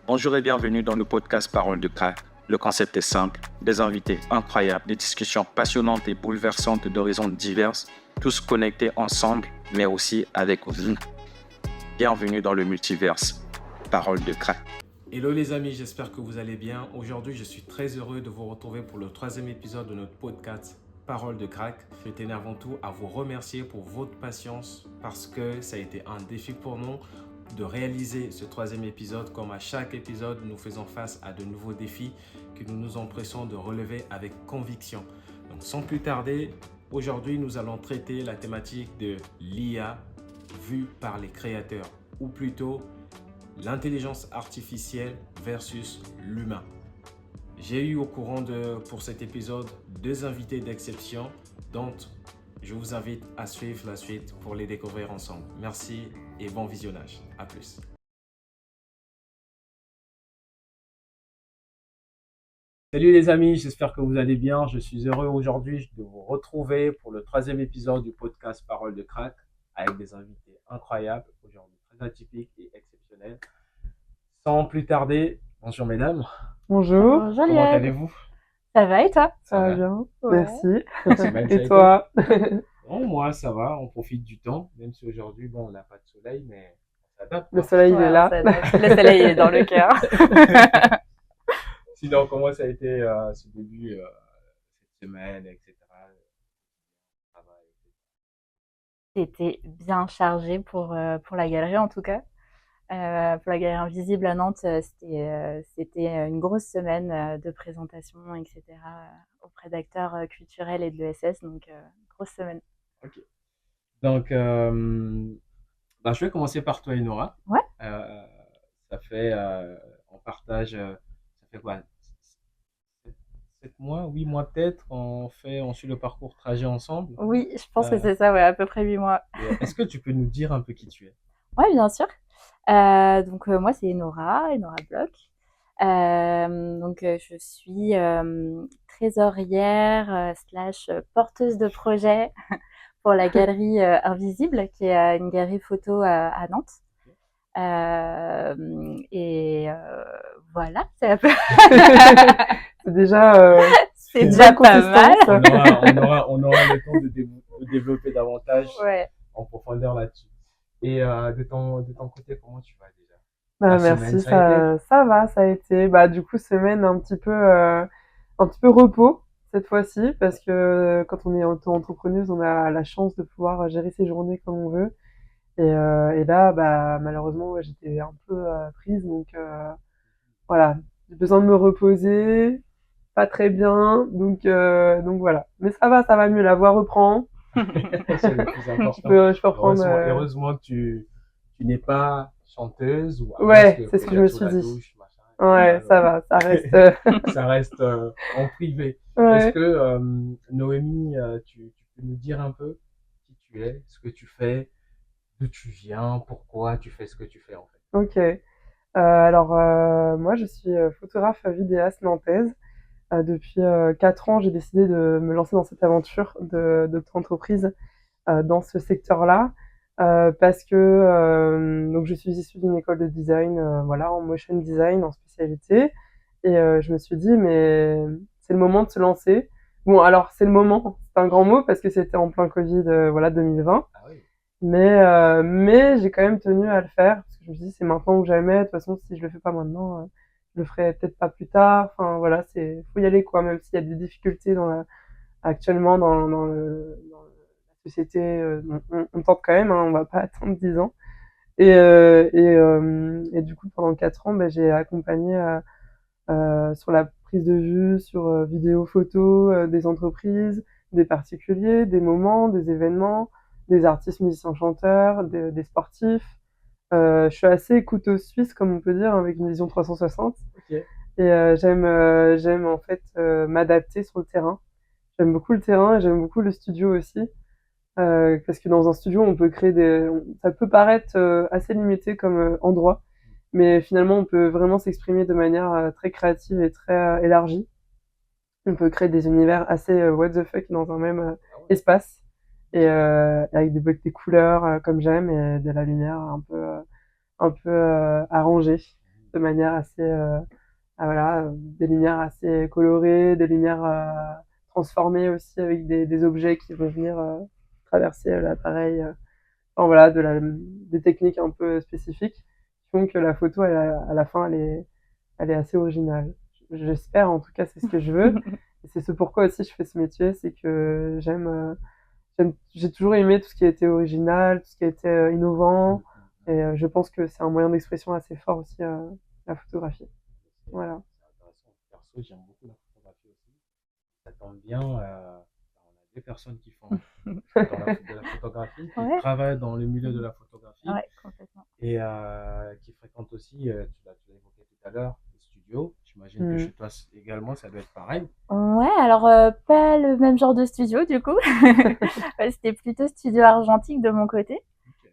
Bonjour et bienvenue dans le podcast Parole de Crack. Le concept est simple, des invités incroyables, des discussions passionnantes et bouleversantes d'horizons divers, tous connectés ensemble, mais aussi avec vous. Bienvenue dans le multiverse. Parole de Crack. Hello les amis, j'espère que vous allez bien. Aujourd'hui, je suis très heureux de vous retrouver pour le 3e épisode de notre podcast Parole de Crack. Je tenais avant tout à vous remercier pour votre patience parce que ça a été un défi pour nous de réaliser ce 3e épisode. Comme à chaque épisode, nous faisons face à de nouveaux défis que nous nous empressons de relever avec conviction. Donc sans plus tarder, aujourd'hui nous allons traiter la thématique de l'IA vue par les créateurs, ou plutôt l'intelligence artificielle versus l'humain. J'ai eu pour cet épisode 2 invités d'exception, dont je vous invite à suivre la suite pour les découvrir ensemble. Merci et bon visionnage. À plus. Salut les amis, j'espère que vous allez bien. Je suis heureux aujourd'hui de vous retrouver pour le 3e épisode du podcast Parole de Crack avec des invités incroyables, aujourd'hui très atypiques et exceptionnels. Sans plus tarder, bonjour mesdames. Bonjour. Bonjour, Comment Liad. allez-vous? Ça va et toi? Ça va bien, Ouais. merci. Semaine, ça a Et toi? Bon, moi, ça va, on profite du temps, même si aujourd'hui, bon, on n'a pas de soleil, mais on s'adapte. Le soleil, il est là. Le soleil est dans le cœur. Sinon, comment ça a été ce début, cette semaine, etc. Travail, etc. C'était bien chargé pour la galerie en tout cas. Pour la galerie Invisible à Nantes, c'était une grosse semaine de présentation, etc. Auprès d'acteurs culturels et de l'ESS, donc grosse semaine. Ok. Donc, je vais commencer par toi, Enora. Ouais. Ça fait, on partage, ça fait quoi? 7 mois, 8 mois peut-être, on suit le parcours trajet ensemble. Oui, je pense que c'est ça, ouais, à peu près 8 mois. Est-ce que tu peux nous dire un peu qui tu es? Ouais, bien sûr. Donc moi, c'est Enora Bloch. Je suis trésorière slash porteuse de projet pour la galerie Invisible, qui est une galerie photo à Nantes. Voilà, c'est un peu. C'est déjà, c'est déjà pas mal. On aura le temps de développer davantage en profondeur là-dessus. Et de ton côté, comment tu vas déjà? Merci, ça va, ça a été. Du coup, semaine un petit peu repos cette fois-ci, parce que quand on est auto-entrepreneuse, on a la chance de pouvoir gérer ses journées comme on veut. Et là, malheureusement, j'étais un peu prise, donc voilà, j'ai besoin de me reposer, pas très bien, donc voilà. Mais ça va mieux, la voix reprend. C'est le plus important. Je peux reprendre. Heureusement que tu n'es pas chanteuse ou ouais, c'est ce que je me suis dit. Douche, machin, ouais, ça va, ça reste. Ça reste en privé. Ouais. Est-ce que Noémie, tu peux nous dire un peu qui tu es, ce que tu fais, d'où tu viens, pourquoi tu fais ce que tu fais en fait? Ok. Alors moi, je suis photographe vidéaste nantaise. Depuis 4 ans, j'ai décidé de me lancer dans cette aventure d'entreprise dans ce secteur-là, parce que donc je suis issue d'une école de design, en motion design en spécialité, et je me suis dit mais c'est le moment de se lancer. Bon, alors c'est le moment, c'est un grand mot parce que c'était en plein Covid, 2020. Ah oui. Mais j'ai quand même tenu à le faire parce que je me suis dit c'est maintenant ou jamais. De toute façon, si je le fais pas maintenant, je le ferai peut-être pas plus tard. Enfin voilà, faut y aller quoi, même s'il y a des difficultés actuellement dans la société. On tente quand même, hein, on va pas attendre 10 ans. Et du coup pendant 4 ans, j'ai accompagné sur la prise de vue, sur vidéo, photo, des entreprises, des particuliers, des moments, des événements, des artistes, musiciens, chanteurs, des sportifs. Je suis assez couteau suisse, comme on peut dire, avec une vision 360. Okay. Et j'aime en fait m'adapter sur le terrain. J'aime beaucoup le terrain et j'aime beaucoup le studio aussi. Parce que dans un studio, on peut créer ça peut paraître assez limité comme endroit, mais finalement, on peut vraiment s'exprimer de manière très créative et très élargie. On peut créer des univers assez what the fuck dans un même espace, et avec des couleurs comme j'aime, et de la lumière un peu arrangée. de manière assez, voilà, des lumières assez colorées, des lumières transformées aussi avec des objets qui vont venir traverser l'appareil. Enfin voilà, des techniques un peu spécifiques qui font que la photo, à la fin, elle est assez originale. J'espère, en tout cas, c'est ce que je veux. Et c'est ce pourquoi aussi je fais ce métier, c'est que j'ai toujours aimé tout ce qui a été original, tout ce qui a été innovant. Et je pense que c'est un moyen d'expression assez fort aussi, la photographie. Voilà. C'est intéressant. Perso, j'aime beaucoup la photographie aussi. Ça tombe bien, on a deux personnes qui font de la photographie, qui Ouais. travaillent dans le milieu de la photographie Ouais, complètement. et qui fréquentent aussi, tu l'as évoqué tout à l'heure, le studio. J'imagine que chez toi également, ça doit être pareil. Ouais, alors pas le même genre de studio du coup. C'était plutôt studio argentique de mon côté.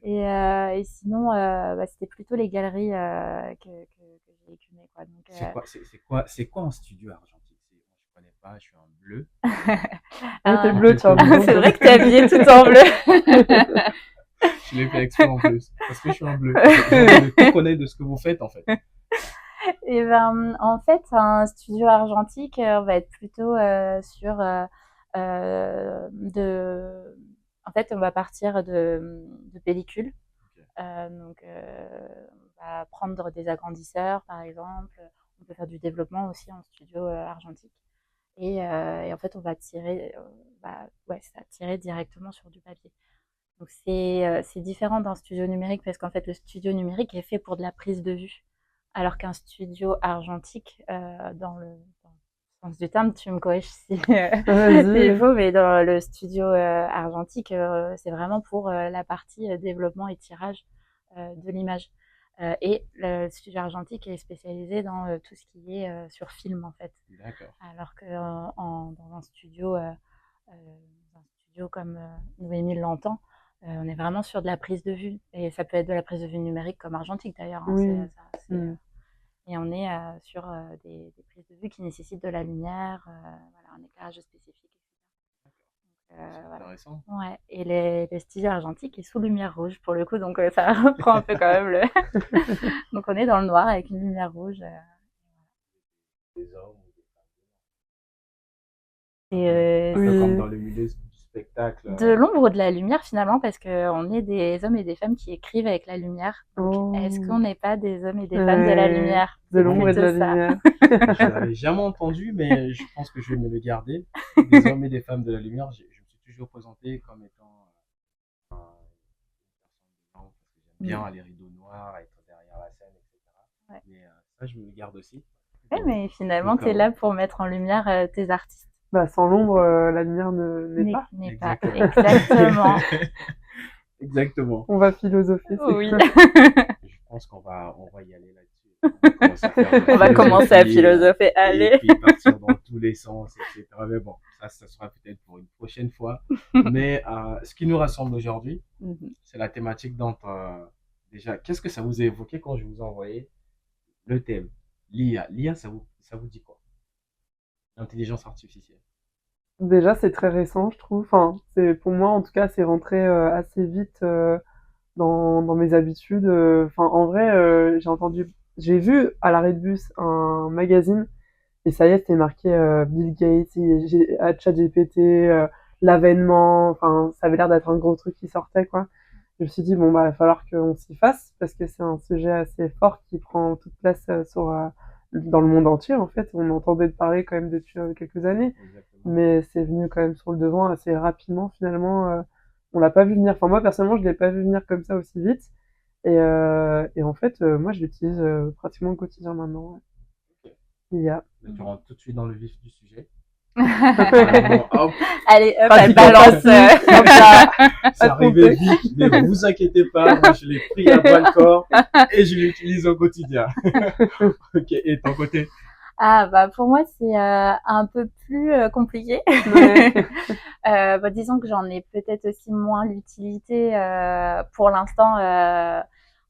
Okay. Et sinon, c'était plutôt les galeries que j'ai écumées, quoi. Donc, C'est quoi un studio argentique? Moi, je connais pas, je suis en bleu. Ah, t'es bleu, tu vois. C'est vrai que t'es habillé tout en bleu. Je l'ai fait exprès en plus, parce que je suis en bleu. J'ai envie de tout connaître de ce que vous faites, en fait. Et ben, en fait, un studio argentique, on va être plutôt sur En fait, on va partir de pellicules. Donc, on va prendre des agrandisseurs, par exemple. On peut faire du développement aussi en studio argentique. Et en fait, on va tirer directement sur du papier. Donc, c'est différent d'un studio numérique parce qu'en fait, le studio numérique est fait pour de la prise de vue. Alors qu'un studio argentique, dans le sens du terme, tu me corriges si c'est faux, mais dans le studio argentique, c'est vraiment pour la partie développement et tirage de l'image. Et le studio argentique est spécialisé dans tout ce qui est sur film, en fait. D'accord. Alors que dans un studio comme Noémie l'entend, on est vraiment sur de la prise de vue. Et ça peut être de la prise de vue numérique comme argentique d'ailleurs. Hein, Oui. Et on est sur des prises de vue qui nécessitent de la lumière, voilà, un éclairage spécifique, etc. C'est intéressant. Voilà. Ouais. Et les studios argentiques est sous lumière rouge pour le coup, donc ça reprend un peu quand même le. Donc on est dans le noir avec une lumière rouge. Des hommes ou des femmes. Un peu comme dans le milieu du spectacle. De l'ombre ou de la lumière finalement, parce qu'on est des hommes et des femmes qui écrivent avec la lumière. Donc est-ce qu'on n'est pas des hommes et des femmes de la lumière? De l'ombre et de la lumière. Je l'avais jamais entendu, mais je pense que je vais me le garder. Des hommes et des femmes de la lumière, je me suis toujours présenté comme étant une personne blanche, parce que j'aime bien les rideaux noirs, être derrière la scène, etc. Ouais. Mais ça, je me le garde aussi. Ouais, mais finalement, tu es là pour mettre en lumière tes artistes. Bah, sans l'ombre, la lumière n'est pas. N'est pas, exactement. Exactement. On va philosopher. Oui. Je pense qu'on va y aller là-dessus. On va commencer à philosopher, allez. Et puis partir dans tous les sens, etc. Mais bon, ça sera peut-être pour une prochaine fois. Mais ce qui nous rassemble aujourd'hui, c'est la thématique dont, déjà, qu'est-ce que ça vous a évoqué quand je vous ai envoyé le thème? L'IA. L'IA, ça vous dit quoi? L'intelligence artificielle. Déjà, c'est très récent, je trouve. Enfin, pour moi, en tout cas, c'est rentré assez vite dans mes habitudes. Enfin, en vrai, j'ai vu à l'arrêt de bus un magazine et ça y est, c'était marqué Bill Gates, ChatGPT, l'avènement. Enfin, ça avait l'air d'être un gros truc qui sortait, quoi. Je me suis dit, bon, bah, il va falloir qu'on s'y fasse parce que c'est un sujet assez fort qui prend toute place dans le monde entier, en fait. On entendait parler quand même depuis quelques années. Exactement. Mais c'est venu quand même sur le devant assez rapidement, finalement. On l'a pas vu venir. Enfin, moi, personnellement, je l'ai pas vu venir comme ça aussi vite. Et en fait, moi, je l'utilise pratiquement au quotidien maintenant. Ouais. Okay. IA. Tu rentres tout de suite dans le vif du sujet. Hop. Allez, hop, elle balance. C'est arrivé vite, mais vous inquiétez pas, moi je l'ai pris à bras le corps et je l'utilise au quotidien. Ok, et ton côté? Ah bah pour moi c'est un peu plus compliqué. Ouais. Disons que j'en ai peut-être aussi moins l'utilité pour l'instant.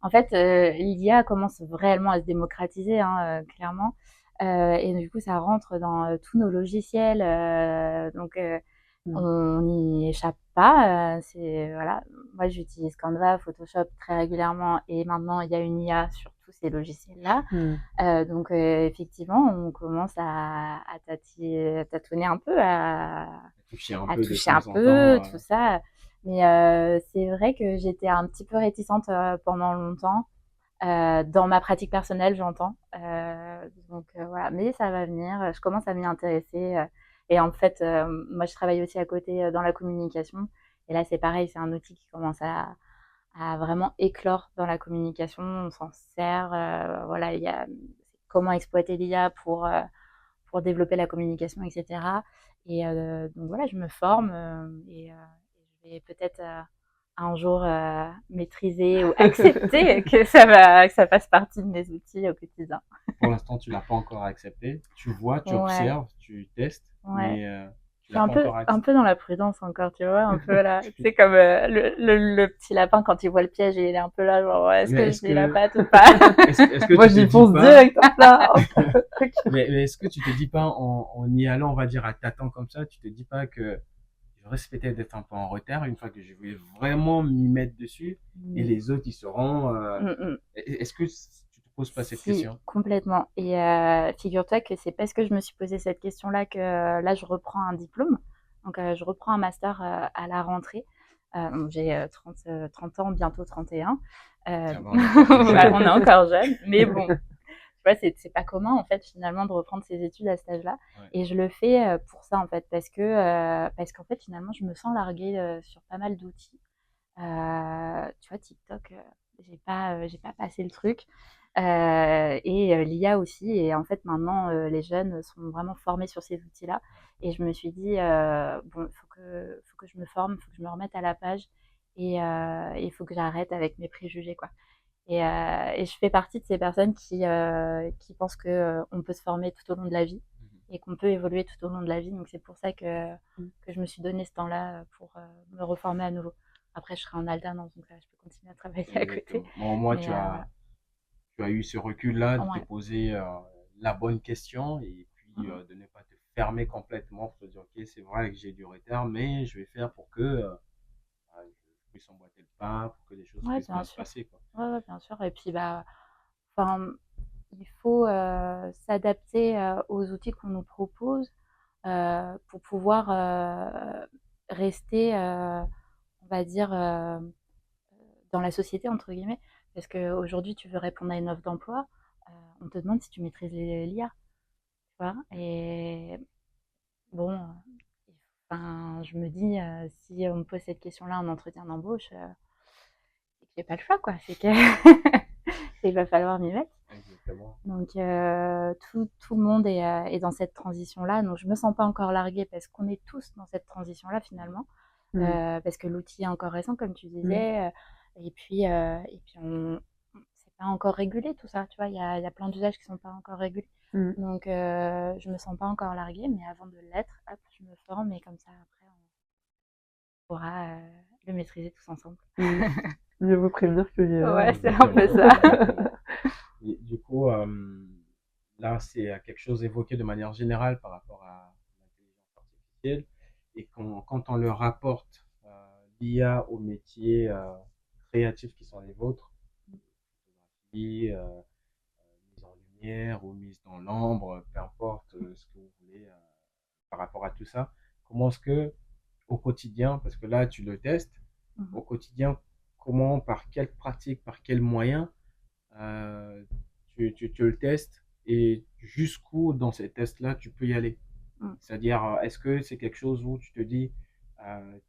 En fait, l'IA commence vraiment à se démocratiser, hein, clairement. Et du coup, ça rentre dans tous nos logiciels. Donc, on n'y échappe pas. Voilà. Moi, j'utilise Canva, Photoshop très régulièrement. Et maintenant, il y a une IA sur tous ces logiciels-là. Donc, effectivement, on commence à tâtonner un peu, à toucher un à peu de toucher un temps en peu, temps. tout ça. Mais c'est vrai que j'étais un petit peu réticente pendant longtemps. Dans ma pratique personnelle, j'entends. Donc voilà, mais ça va venir. Je commence à m'y intéresser. Et en fait, moi, je travaille aussi à côté dans la communication. Et là, c'est pareil, c'est un outil qui commence à vraiment éclore dans la communication. On s'en sert. Voilà, il y a comment exploiter l'IA pour développer la communication, etc. Et donc voilà, je me forme et je vais peut-être un jour maîtriser ou accepter que ça fasse partie de mes outils au quotidien. Pour l'instant, tu l'as pas encore accepté. Tu vois, tu Ouais, observes, tu testes, ouais. mais tu Je suis l'as pas encore un accepté. peu dans la prudence encore, tu vois, un peu là. C'est comme le petit lapin quand il voit le piège et il est un peu là, genre, est-ce Mais que est-ce je dis la que, patte ou pas? est-ce que Moi, tu te j'y dis fonce pas, direct, hop là. mais est-ce que tu te dis pas en y allant, on va dire, à tâtons comme ça, tu te dis pas que je risque peut-être d'être un peu en retard une fois que je vais vraiment m'y mettre dessus et les autres, ils seront, est-ce que tu te poses pas cette Si, question? complètement. Et figure-toi que c'est parce que je me suis posé cette question-là que là, je reprends un diplôme. Donc, je reprends un master à la rentrée. Donc j'ai 30 ans, bientôt 31. Ça va, on est encore jeune. Voilà, on est encore jeune, mais bon, tu vois, c'est pas commun en fait finalement de reprendre ses études à cet âge-là. Ouais. Et je le fais pour ça en fait, parce qu'en fait finalement, je me sens larguée sur pas mal d'outils. Tu vois, TikTok, j'ai pas passé le truc. Et l'IA aussi. Et en fait, maintenant, les jeunes sont vraiment formés sur ces outils-là. Et je me suis dit, bon, faut que je me forme, faut que je me remette à la page. Et il faut que j'arrête avec mes préjugés, quoi. Et je fais partie de ces personnes qui pensent que on peut se former tout au long de la vie et qu'on peut évoluer tout au long de la vie. Donc c'est pour ça que je me suis donné ce temps-là pour me reformer à nouveau. Après, je serai en alternance, donc là, je peux continuer à travailler à côté. Exactement. Bon, au moins, Mais voilà. tu as eu ce recul-là de te Ouais. poser la bonne question et puis Mhm. de ne pas te fermer complètement pour te dire, OK, c'est vrai que j'ai du retard, mais je vais faire pour que je puisse emboîter le pas, pour que les choses Ouais, puissent bien bien se sûr. passer, quoi. Ouais, ouais, bien sûr. Et puis, bah, enfin, il faut s'adapter aux outils qu'on nous propose pour pouvoir rester, on va dire, dans la société, entre guillemets. Parce qu'aujourd'hui, tu veux répondre à une offre d'emploi, on te demande si tu maîtrises l'IA. Tu vois. Et bon, enfin, je me dis, si on me pose cette question-là en entretien d'embauche, c'est que j'ai pas le choix, quoi. C'est que il va falloir m'y mettre. Exactement. Donc, tout le monde est dans cette transition-là. Donc, je me sens pas encore larguée parce qu'on est tous dans cette transition-là, finalement. Parce que l'outil est encore récent, comme tu disais. Et puis c'est pas encore régulé, tout ça. Tu vois, il y a plein d'usages qui sont pas encore régulés. Donc, je me sens pas encore larguée, mais avant de l'être, hop, je me forme et comme ça, après, on pourra le maîtriser tous ensemble. Mieux vaut prévenir que guérir. Ouais, c'est un peu ça. Exactement. Et du coup, là, c'est quelque chose évoqué de manière générale par rapport à l'intelligence artificielle. Et quand on leur rapporte l'IA aux métiers créatifs qui sont les vôtres, photographie, mise en lumière ou mise dans l'ombre, peu importe ce que vous voulez par rapport à tout ça, comment est-ce que au quotidien, parce que là tu le testes, au quotidien, comment, par quelle pratique, par quel moyen euh, tu le testes et jusqu'où dans ces tests-là tu peux y aller. C'est-à-dire, est-ce que c'est quelque chose où tu te dis,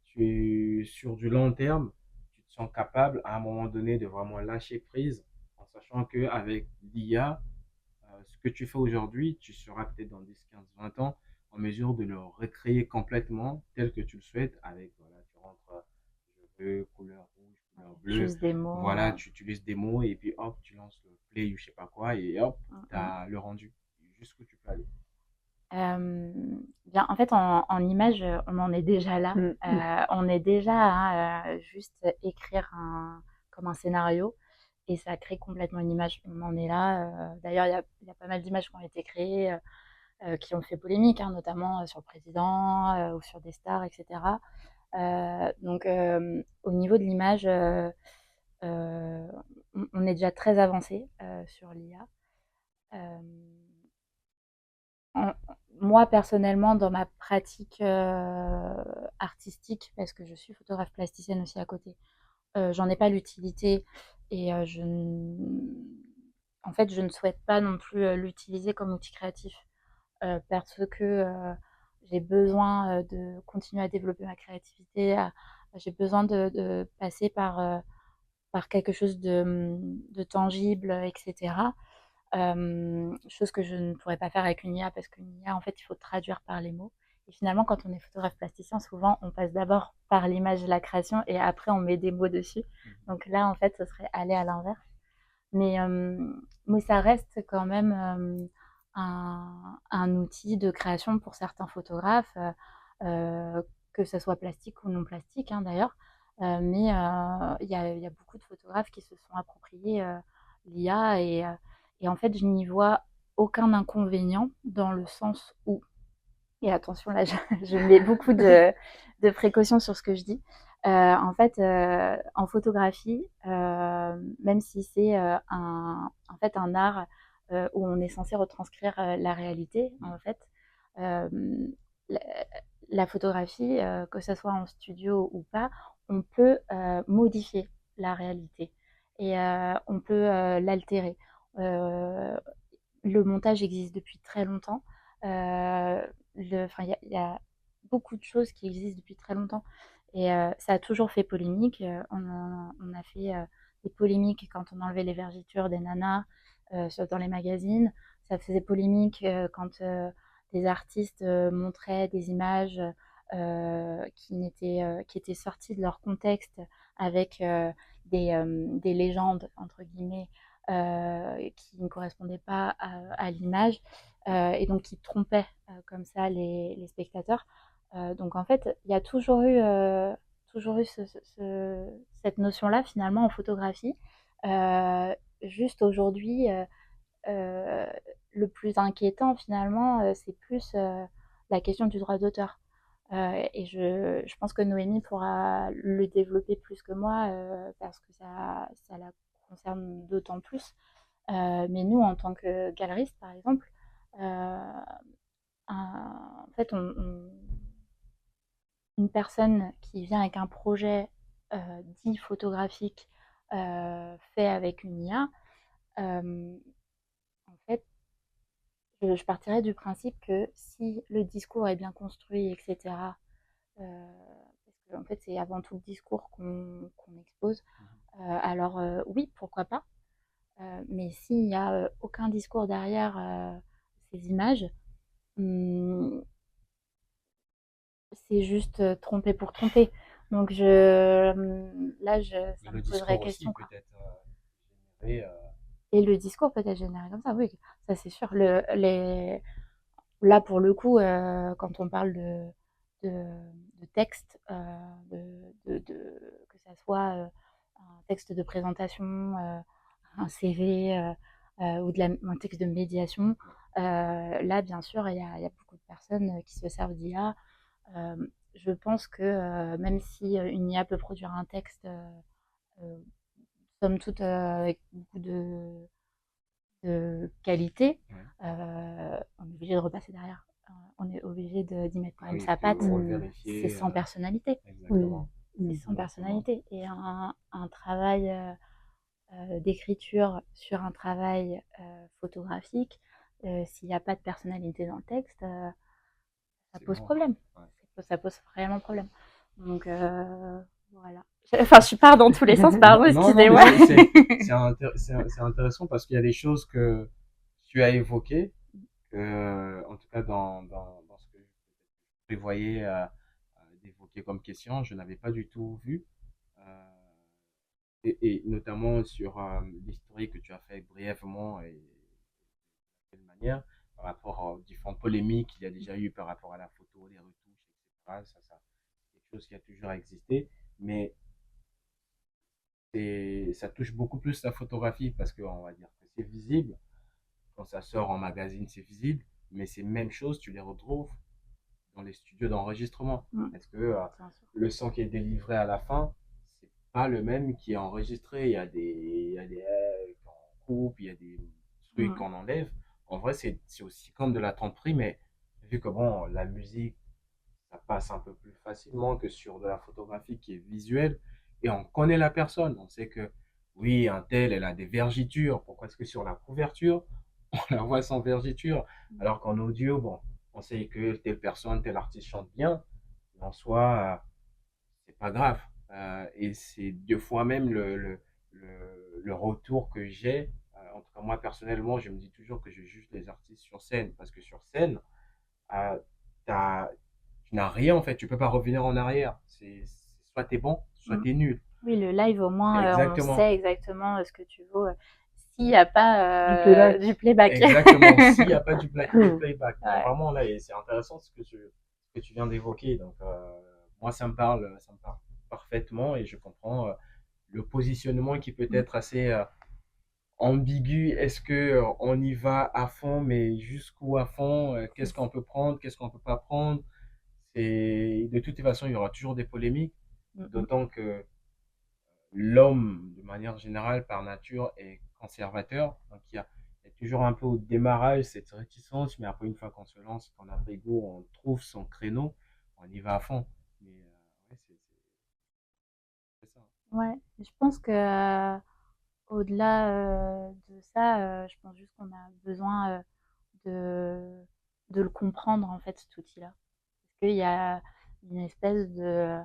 tu es sur du long terme, tu te sens capable à un moment donné de vraiment lâcher prise en sachant qu'avec l'IA, ce que tu fais aujourd'hui, tu seras peut-être dans 10, 15, 20 ans en mesure de le recréer complètement tel que tu le souhaites avec, voilà, tu rentres, je veux couleur rouge, couleur bleue, Juste des mots. voilà, tu utilises des mots et puis hop, tu lances le play ou je sais pas quoi et hop, tu as le rendu jusqu'où tu peux aller. Bien, en fait, en image, on en est déjà là. On est déjà à juste écrire comme un scénario et ça crée complètement une image. On en est là. D'ailleurs, il y a pas mal d'images qui ont été créées, qui ont fait polémique, hein, notamment sur le président ou sur des stars, etc. Donc, au niveau de l'image, on est déjà très avancé sur l'IA. En Moi personnellement dans ma pratique, artistique, parce que je suis photographe plasticienne aussi à côté, j'en ai pas l'utilité et en fait, je ne souhaite pas non plus, l'utiliser comme outil créatif, parce que, j'ai besoin, de continuer à développer ma créativité, j'ai besoin de passer par quelque chose de tangible, et cetera. Chose que je ne pourrais pas faire avec une IA parce qu'une IA, en fait, il faut traduire par les mots. Et finalement, quand on est photographe plasticien, souvent, on passe d'abord par l'image de la création et après, on met des mots dessus. Donc là, en fait, ce serait aller à l'inverse. Mais, mais ça reste quand même un outil de création pour certains photographes, que ce soit plastique ou non plastique, hein, d'ailleurs. Mais il y a beaucoup de photographes qui se sont appropriés l'IA et en fait, je n'y vois aucun inconvénient dans le sens où, et attention là, je mets beaucoup de précautions sur ce que je dis. En fait, en photographie, même si c'est en fait un art où on est censé retranscrire la réalité, en fait, euh, la, la photographie, que ce soit en studio ou pas, on peut modifier la réalité et on peut l'altérer. Euh, le montage existe depuis très longtemps. Il y a beaucoup de choses qui existent depuis très longtemps et ça a toujours fait polémique. On a fait des polémiques quand on enlevait les vergitures des nanas dans les magazines. Ça faisait polémique quand des artistes montraient des images qui étaient sorties de leur contexte avec des légendes, entre guillemets, qui ne correspondaient pas à l'image et donc qui trompaient comme ça les spectateurs. Donc en fait, il y a toujours eu cette notion-là finalement en photographie. Juste aujourd'hui, euh, le plus inquiétant finalement, c'est plus la question du droit d'auteur. Et je pense que Noémie pourra le développer plus que moi parce que ça la concerne d'autant plus. Mais nous, en tant que galeriste, par exemple, en fait, une personne qui vient avec un projet dit photographique fait avec une IA, en fait, je partirais du principe que si le discours est bien construit, etc., parce que en fait, c'est avant tout le discours qu'on expose, alors oui, pourquoi pas. Mais s'il n'y a aucun discours derrière ces images, hum, c'est juste tromper pour tromper. Donc là, Mais ça me le poserait discours aussi question, peut quoi. être généré. Et le discours peut être généré comme ça, oui, ça c'est sûr. Là, pour le coup, quand on parle de, de texte, que ça soit un texte de présentation, un CV ou un texte de médiation, là, bien sûr, il y a beaucoup de personnes qui se servent d'IA. Je pense que même si une IA peut produire un texte, somme toute, avec beaucoup de qualité, on est obligé de repasser derrière. On est obligé d'y mettre quand Ah même oui, sa patte. pour le C'est vérifier. sans personnalité. Oui. Exactement. C'est sans Exactement. personnalité. Et un travail d'écriture sur un travail photographique, s'il n'y a pas de personnalité dans le texte, ça C'est pose mort. problème. Ouais. Ça pose vraiment problème. Donc voilà. Enfin, je pars dans tous les sens, pardon, Non, non, mais excusez-moi. c'est intéressant parce qu'il y a des choses que tu as évoquées, en tout cas dans ce que je prévoyais d'évoquer comme question, je n'avais pas du tout vu. Euh, et notamment sur l'historique que tu as fait brièvement et de quelle manière, par rapport aux différentes polémiques qu'il y a déjà eu par rapport à la photo, les retouches, etc. C'est quelque chose qui a toujours existé. Mais ça touche beaucoup plus la photographie parce qu'on va dire que c'est visible. Quand ça sort en magazine, c'est visible. Mais ces mêmes choses, tu les retrouves dans les studios d'enregistrement. Est-ce que le son qui est délivré à la fin, c'est pas le même qui est enregistré. Il y a des qu'on coupe, il y a des trucs Mm. qu'on enlève. En vrai, c'est aussi comme de la tromperie, mais vu que bon, la musique, ça passe un peu plus facilement que sur de la photographie qui est visuelle. Et on connaît la personne. On sait que oui, un tel, elle a des vergitures. Pourquoi est-ce que sur la couverture, on la voit sans vergiture? Alors qu'en audio, bon, on sait que telle personne, tel artiste chante bien. Mais en soi, c'est pas grave. Et c'est deux fois même le retour que j'ai. En tout cas, moi, personnellement, je me dis toujours que je juge les artistes sur scène. Parce que sur scène, euh, t'as- tu n'as rien en fait. Tu peux pas revenir en arrière. Soit t'es bon, soit Mm. t'es nul. Oui, le live, au moins, on Exactement. sait exactement ce que tu vaux s'il n'y a pas Du playback. du playback. Exactement. S'il n'y a pas du playback. Donc, Ouais. vraiment, là, et c'est intéressant ce que tu viens d'évoquer. Donc, moi, ça me parle parfaitement et je comprends le positionnement qui peut être assez ambigu. Est-ce que on y va à fond, mais jusqu'où à fond? Qu'est-ce qu'on peut prendre? Qu'est-ce qu'on peut pas prendre? De toute façon, il y aura toujours des polémiques, Mm. d'autant que l'homme, de manière générale, par nature, est conservateur. Donc, il y a toujours un peu au démarrage cette réticence, mais après, une fois qu'on se lance, qu'on a pris goût, on trouve son créneau, on y va à fond. Mais ouais, c'est ça. Ouais. Et je pense que au-delà de ça, je pense juste qu'on a besoin de, de le comprendre, en fait, cet outil-là. Parce qu'il y a une espèce de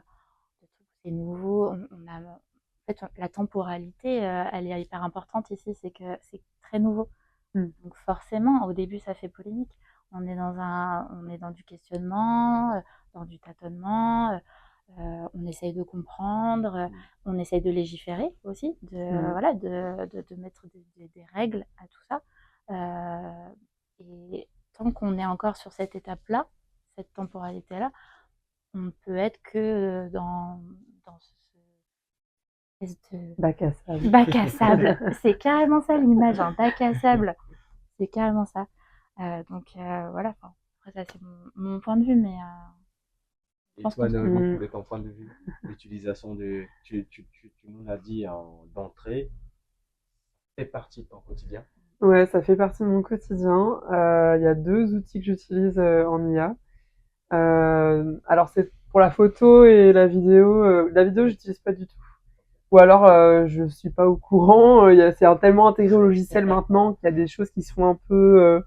truc, c'est nouveau. En fait, la temporalité, elle est hyper importante ici, c'est que c'est très nouveau. Mm. Donc forcément, au début, ça fait polémique. On est dans du questionnement, dans du tâtonnement. On essaye de comprendre, on essaye de légiférer aussi, voilà, de mettre des règles à tout ça. Et tant qu'on est encore sur cette étape-là, cette temporalité-là, on ne peut être que dans ce espèce de Bac à sable. bac à sable. C'est carrément ça l'image, un bac à sable. C'est carrément ça. Donc voilà, enfin, après ça c'est mon point de vue, mais je Et pense toi, qu'on Noémie, Mm. de ton point de vue, l'utilisation de, tu nous l'as dit d'entrée, fait partie de ton quotidien. Ouais, ça fait partie de mon quotidien. Il y a 2 outils que j'utilise, en IA. Alors c'est pour la photo et la vidéo. La vidéo, j'utilise pas du tout. Ou alors, je suis pas au courant. C'est tellement intégré au logiciel maintenant qu'il y a des choses qui sont un peu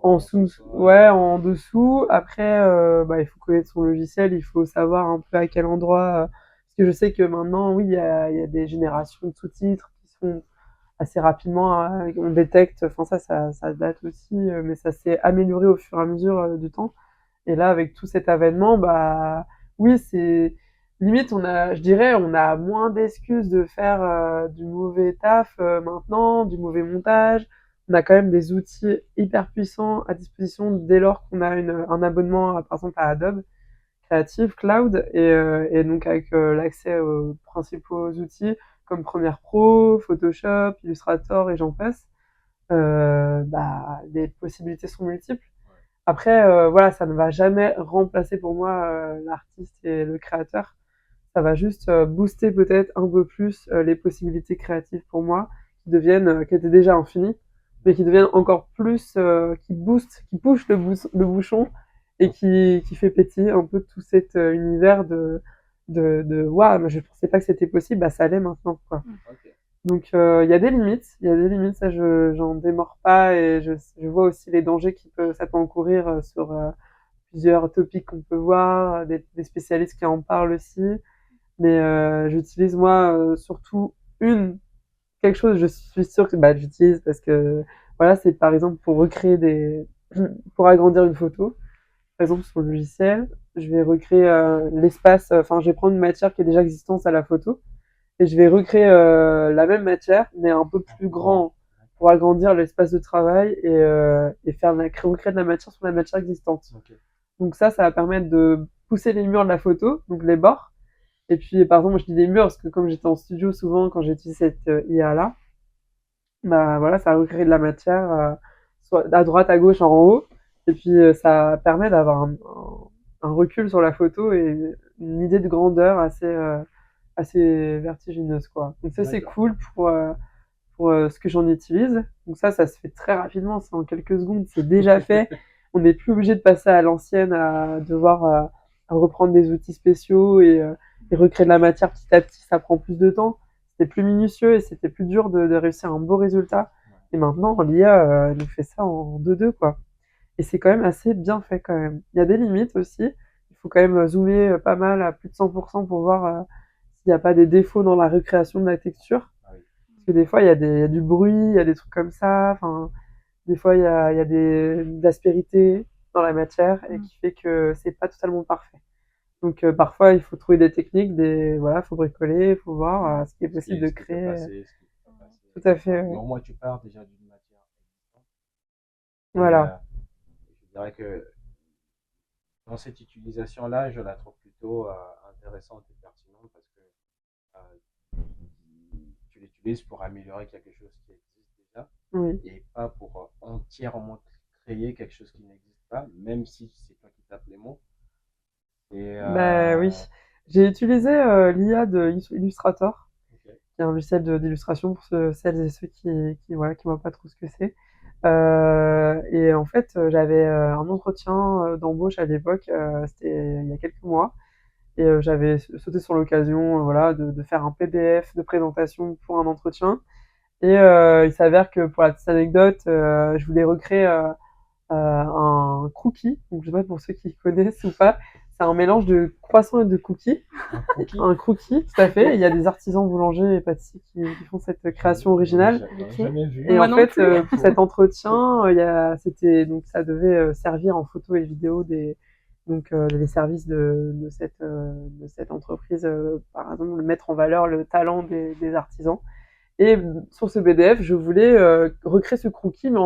en sous, ouais, en dessous. Après, bah, il faut connaître son logiciel, il faut savoir un peu à quel endroit. Parce que je sais que maintenant, oui, il y a des générations de sous-titres qui sont assez rapidement, on détecte. Enfin, ça date aussi, mais ça s'est amélioré au fur et à mesure du temps. Et là, avec tout cet avènement, bah oui, c'est limite, je dirais, on a moins d'excuses de faire du mauvais taf maintenant, du mauvais montage. On a quand même des outils hyper puissants à disposition dès lors qu'on a un abonnement, par exemple, à Adobe Creative Cloud, et donc avec l'accès aux principaux outils comme Premiere Pro, Photoshop, Illustrator et j'en passe. Bah, les possibilités sont multiples. Après, voilà, ça ne va jamais remplacer pour moi l'artiste et le créateur. Ça va juste booster peut-être un peu plus les possibilités créatives pour moi, qui étaient déjà infinies, mais qui deviennent encore plus, qui boostent, qui push le bouchon et qui fait pétiller un peu tout cet univers de waouh, mais je pensais pas que c'était possible, bah ça l'est maintenant, quoi. Ok. Donc il y a des limites, ça j'en démords pas, et je vois aussi les dangers ça peut encourir sur plusieurs topics qu'on peut voir, des spécialistes qui en parlent aussi. Mais j'utilise moi surtout quelque chose, je suis sûre que bah, j'utilise parce que voilà, c'est par exemple pour recréer pour agrandir une photo, par exemple sur le logiciel, je vais recréer l'espace, enfin je vais prendre une matière qui est déjà existante à la photo et je vais recréer la même matière, mais un peu plus grand pour agrandir l'espace de travail et recréer de la matière sur la matière existante. Ok. Donc ça va permettre de pousser les murs de la photo, donc les bords. Et puis, par exemple, moi, je dis les murs parce que comme j'étais en studio souvent quand j'ai utilisé cette IA-là, bah voilà, ça recrée de la matière, soit à droite, à gauche, en haut. Et puis, ça permet d'avoir un recul sur la photo et une idée de grandeur assez vertigineuse, quoi. Donc ça, c'est D'accord. cool pour ce que j'en utilise. Donc ça se fait très rapidement, c'est en quelques secondes, c'est déjà fait. On n'est plus obligé de passer à l'ancienne, à devoir à reprendre des outils spéciaux et recréer de la matière petit à petit, ça prend plus de temps. C'était plus minutieux et c'était plus dur de réussir un beau résultat. Et maintenant, l'IA nous fait ça en 2-2, quoi. Et c'est quand même assez bien fait quand même. Il y a des limites aussi. Il faut quand même zoomer pas mal à plus de 100% pour voir s'il n'y a pas des défauts dans la recréation de la texture. Ah oui. Parce que des fois, il y a du bruit, il y a des trucs comme ça. Enfin, des fois, il y a de l'aspérité dans la matière et qui fait que c'est pas totalement parfait. Donc parfois, il faut trouver des techniques, voilà, faut bricoler, faut voir ce qui est possible de Ce qui peut créer. passer, ce qui peut pas passer. Tout à fait. Mais au moins, tu pars déjà d'une matière existante. Et Voilà. je dirais que dans cette utilisation-là, je la trouve plutôt intéressante et pertinente parce que tu l'utilises pour améliorer quelque chose qui existe déjà Oui. et pas pour entièrement créer quelque chose qui n'existe pas, même si c'est toi qui tapes les mots. Et Bah oui. J'ai utilisé l'IA de Illustrator, ok. qui est un logiciel d'illustration pour celles et ceux qui voilà, qui voient pas trop ce que c'est. Et en fait, j'avais un entretien d'embauche à l'époque, c'était il y a quelques mois, et j'avais sauté sur l'occasion, voilà, de faire un PDF de présentation pour un entretien. Et il s'avère que pour la petite anecdote, je voulais recréer un cookie. Donc, je sais pas pour ceux qui connaissent ou pas. C'est un mélange de croissant et de cookies. Un cookie. Un cookie, tout à fait. Et il y a des artisans boulangers et pâtissiers qui font cette création originale. J'ai jamais vu. Et Moi en non fait, plus. pour cet entretien, donc ça devait servir en photo et vidéo les services de cette entreprise, par exemple, mettre en valeur le talent des artisans. Et sur ce PDF, je voulais recréer ce crookie, mais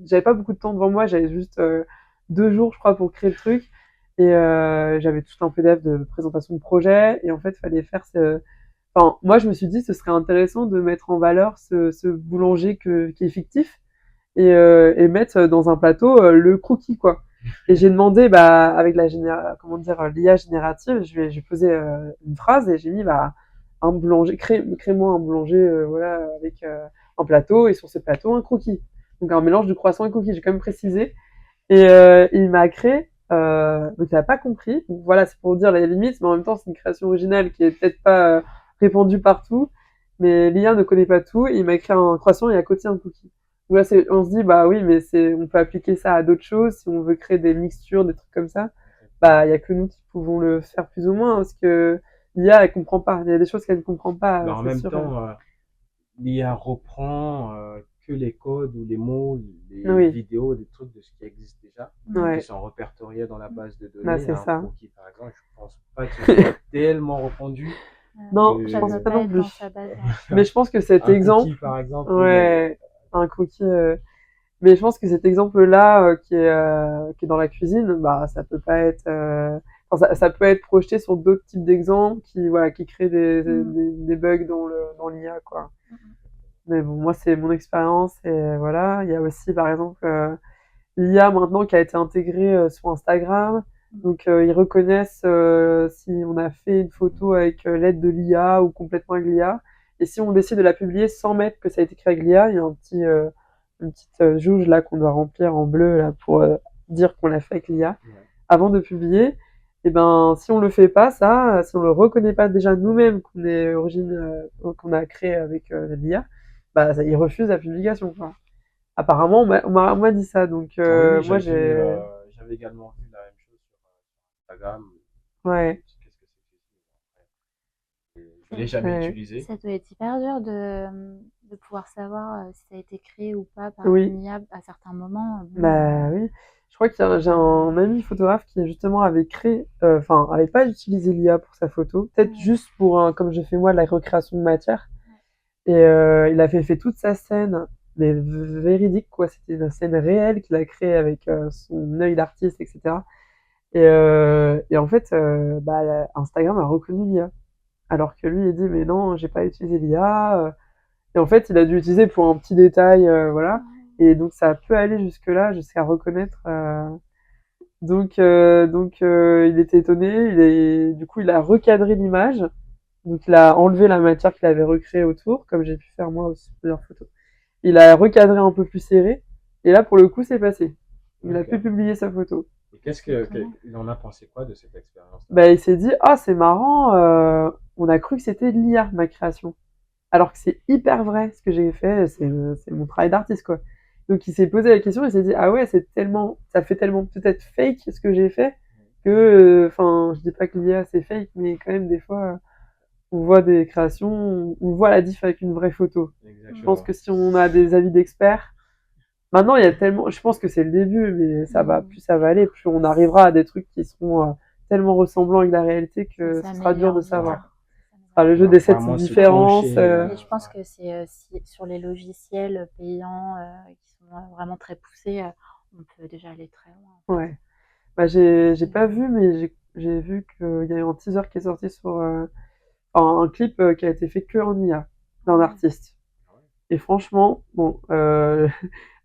j'avais pas beaucoup de temps devant moi, j'avais juste 2 jours, je crois, pour créer le truc. Et j'avais tout un PDF de présentation de projet. Et en fait, il fallait faire Enfin, moi, je me suis dit, ce serait intéressant de mettre en valeur ce boulanger qui est fictif et mettre dans un plateau le crookie, quoi. Et j'ai demandé, bah, avec l'IA générative, j'ai posé une phrase et j'ai mis, bah, un boulanger, crée-moi un boulanger, voilà, avec un plateau et sur ce plateau un croquis. Donc un mélange de croissant et cookie, j'ai quand même précisé. Et il m'a créé, donc il n'a pas compris. Donc voilà, c'est pour dire les limites, mais en même temps c'est une création originale qui est peut-être pas répandue partout. Mais l'IA ne connaît pas tout. Et il m'a créé un croissant et à côté un cookie. Donc là, on se dit bah oui, mais on peut appliquer ça à d'autres choses si on veut créer des mixtures, des trucs comme ça. Bah il y a que nous qui pouvons le faire plus ou moins parce que l'IA elle comprend pas. Il y a des choses qu'elle ne comprend pas. Mais en C'est même sûr. temps, l'IA reprend que les codes ou les mots, les Oui. vidéos, des trucs de ce qui existe déjà, Ouais. qui sont répertoriés dans la base de données. Bah, c'est Un ça. cookie, par exemple, je pense pas que ce soit tellement répandu. Non, que- je Ça pense doit pas pas non être plus. dans sa base. Mais je pense que cet Un exemple, cookie, par exemple. ouais, un cookie. Mais je pense que cet exemple-là, qui est dans la cuisine, bah, ça peut pas être. Enfin, ça peut être projeté sur d'autres types d'exemples qui créent des bugs dans l'IA, quoi. Mais bon, moi, c'est mon expérience et voilà. Il y a aussi, par exemple, l'IA maintenant qui a été intégrée sur Instagram. Donc, ils reconnaissent si on a fait une photo avec l'aide de l'IA ou complètement avec l'IA. Et si on décide de la publier sans mettre que ça a été créé avec l'IA, il y a une petite jauge là qu'on doit remplir en bleu là pour dire qu'on l'a fait avec l'IA avant de publier. Et ben, si on le fait pas, si on le reconnaît pas déjà nous-mêmes qu'on a créé avec l'IA, bah, ils refusent la publication, quoi. Apparemment, on m'a dit ça, donc Oui, moi j'ai. j'avais également vu la même chose sur Instagram. Ouais. Qu'est-ce que c'est que je l'ai jamais Ouais. utilisé. Ça doit être hyper dur de pouvoir savoir si ça a été créé ou pas par Oui. une IA à certains moments. Bah oui. Je crois j'ai un ami photographe qui justement avait créé, avait pas utilisé l'IA pour sa photo, peut-être juste comme j'ai fait moi, de la recréation de matière. Et il avait fait toute sa scène, mais véridique, quoi. C'était une scène réelle qu'il a créée avec son œil d'artiste, etc. Et en fait, Instagram a reconnu l'IA. Alors que lui, il dit, mais non, j'ai pas utilisé l'IA. Et en fait, il a dû utiliser pour un petit détail, voilà. Et donc, ça peut aller jusque-là, jusqu'à reconnaître. Donc, il était étonné. Du coup, il a recadré l'image. Donc il a enlevé la matière qu'il avait recréée autour, comme j'ai pu faire moi aussi plusieurs photos. Il a recadré un peu plus serré, et là pour le coup c'est passé. Il a Ok. pu publier sa photo. Et qu'est-ce il en a pensé quoi de cette expérience? Bah il s'est dit ah c'est marrant, on a cru que c'était de l'IA ma création, alors que c'est hyper vrai ce que j'ai fait, c'est mon travail d'artiste quoi. Donc il s'est posé la question, il s'est dit ah ouais ça fait tellement peut-être fake ce que j'ai fait que, enfin je dis pas que l'IA c'est fake, mais quand même des fois on voit des créations, on voit la diff avec une vraie photo. Je pense Exactement. que si on a des avis d'experts, maintenant il y a tellement, je pense que c'est le début, mais plus ça va aller, plus on arrivera à des trucs qui seront tellement ressemblants avec la réalité que Ça ce sera dur de s'améliore vite, savoir. hein. Ce sera le jeu des sept Vraiment se différences. pencher, Et je pense que c'est sur les logiciels payants qui sont vraiment très poussés, on peut déjà aller très loin. En fait. Ouais. Bah j'ai pas vu, mais j'ai vu qu'il y a eu un teaser qui est sorti sur un clip qui a été fait que en IA d'un artiste. Et franchement, bon,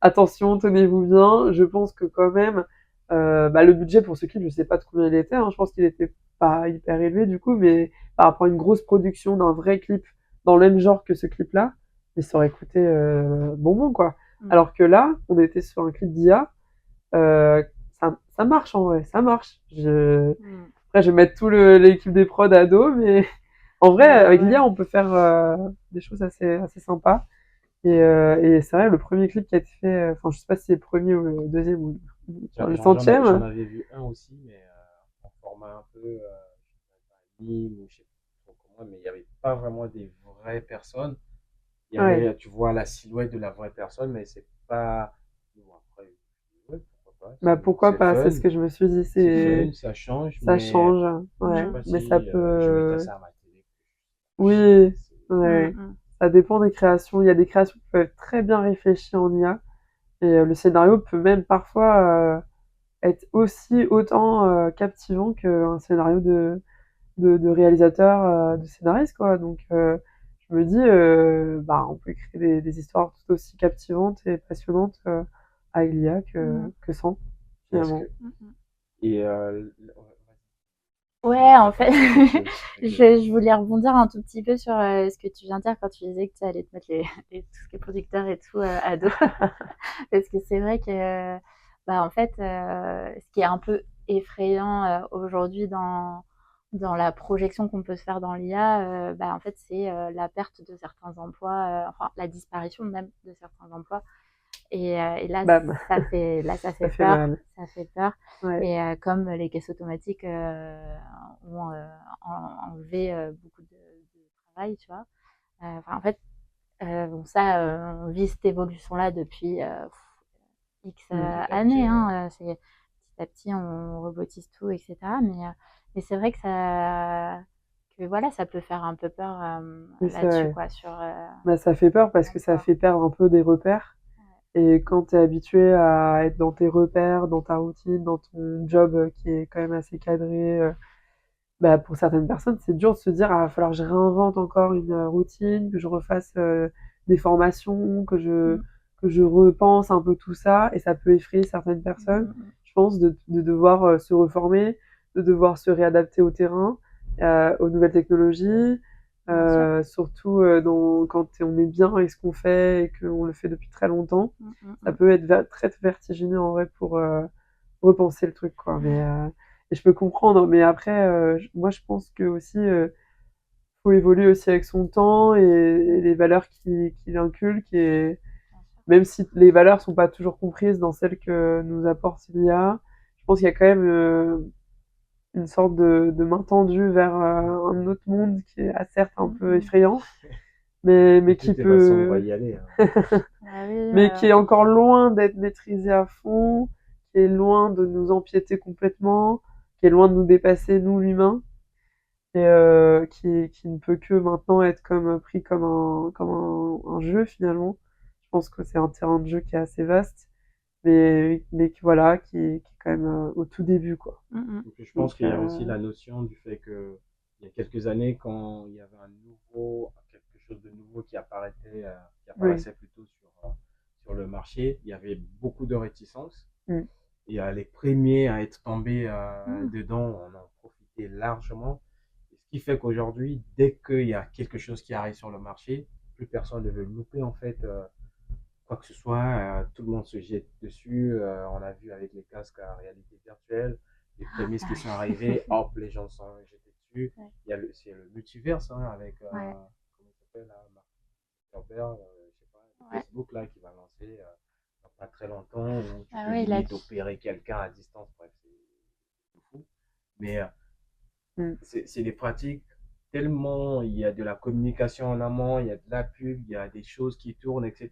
attention, tenez-vous bien. Je pense que quand même, le budget pour ce clip, je sais pas de combien il était. Hein, je pense qu'il était pas hyper élevé du coup, mais par rapport à une grosse production d'un vrai clip dans le même genre que ce clip-là, mais ça aurait coûté bonbon quoi. Alors que là, on était sur un clip d'IA, ça marche en vrai, ça marche. Après, je vais mettre l'équipe des prods à dos, mais en vrai, avec l'IA, on peut faire des choses assez sympas. Et c'est vrai, le premier clip qui a été fait, enfin, je sais pas si c'est le premier ou le deuxième ou le centième. J'en avais vu un aussi, mais en format un peu mime ou je sais pas trop comment, mais il n'y avait pas vraiment des vraies personnes. Il y avait, Ouais. tu vois la silhouette de la vraie personne, mais c'est pas. Bon, après, ouais, pourquoi pas, Bah pourquoi c'est pas, c'est fun, ce que je me suis dit, c'est fun, ça change, ça mais change, je ouais, sais pas mais si ça peut, je mettrais ça à ma télé. oui, C'est- ouais, ça dépend des créations. Il y a des créations qui peuvent être très bien réfléchies en IA, et le scénario peut même parfois être aussi autant captivant qu'un scénario de réalisateur, de scénariste, quoi. Donc, je me dis, on peut créer des histoires tout aussi captivantes et passionnantes avec l'IA que sans, Est-ce finalement. que. Et Ouais, en fait, Ok. je voulais rebondir un tout petit peu sur ce que tu viens de dire quand tu disais que tu allais te mettre tout ce qui est producteur et tout à dos. Parce que c'est vrai que, en fait, ce qui est un peu effrayant aujourd'hui dans la projection qu'on peut se faire dans l'IA, en fait, c'est la perte de certains emplois, enfin, la disparition même de certains emplois. Et là, Bam, ça fait ça fait peur, mal. ça fait peur. Ouais. Et comme les caisses automatiques ont enlevé beaucoup de travail, tu vois. En fait, bon, ça, on vit cette évolution-là depuis X années. Hein, c'est petit à petit, on robotise tout, etc. Mais c'est vrai que voilà, ça peut faire un peu peur Oui, c'est là-dessus, vrai. quoi, sur Ça fait peur parce que ça fait perdre un peu des repères. Et quand tu es habitué à être dans tes repères, dans ta routine, dans ton job qui est quand même assez cadré, pour certaines personnes, c'est dur de se dire: «Ah, va falloir que je réinvente encore une routine, que je refasse des formations, que je repense un peu tout ça», et ça peut effrayer certaines personnes, je pense, de devoir se reformer, de devoir se réadapter au terrain, aux nouvelles technologies, surtout quand on est bien avec ce qu'on fait et qu'on le fait depuis très longtemps. Ça peut être très vertigineux en vrai pour repenser le truc, quoi. Et je peux comprendre, mais après, moi je pense que aussi faut évoluer aussi avec son temps et les valeurs qu'il inculque, et même si les valeurs sont pas toujours comprises dans celles que nous apporte l'IA, je pense qu'il y a quand même une sorte de main tendue vers un autre monde qui est certes un peu effrayant, mais de qui toutes les façons, on va peut, y aller. Hein. Ah oui, mais qui est encore loin d'être maîtrisé à fond, qui est loin de nous empiéter complètement, qui est loin de nous dépasser, nous, l'humain, et qui ne peut que maintenant être pris comme un jeu, finalement. Je pense que c'est un terrain de jeu qui est assez vaste, mais voilà, qui est quand même au tout début, quoi. Et puis, je pense Donc, qu'il y a aussi la notion du fait que il y a quelques années, quand il y avait quelque chose de nouveau qui oui. apparaissait plutôt sur le marché, il y avait beaucoup de réticences. Mm. Et les premiers à être tombés dedans, on en profitait largement. Et ce qui fait qu'aujourd'hui, dès qu'il y a quelque chose qui arrive sur le marché, plus personne ne veut louper en fait quoi que ce soit. Tout le monde se jette dessus. On a vu avec les casques à réalité virtuelle, les prémices qui sont arrivées, hop, les gens sont jetés dessus. Ouais. C'est le multiverse hein, avec, Ouais. comment il s'appelle, là, Mark Zuckerberg, je sais pas, Ouais. Facebook là, qui va lancer dans pas très longtemps, où tu Ah peux ouais, limite opérer quelqu'un à distance. Bref, c'est fou. Mais Mm. c'est des pratiques tellement, il y a de la communication en amont, il y a de la pub, il y a des choses qui tournent, etc.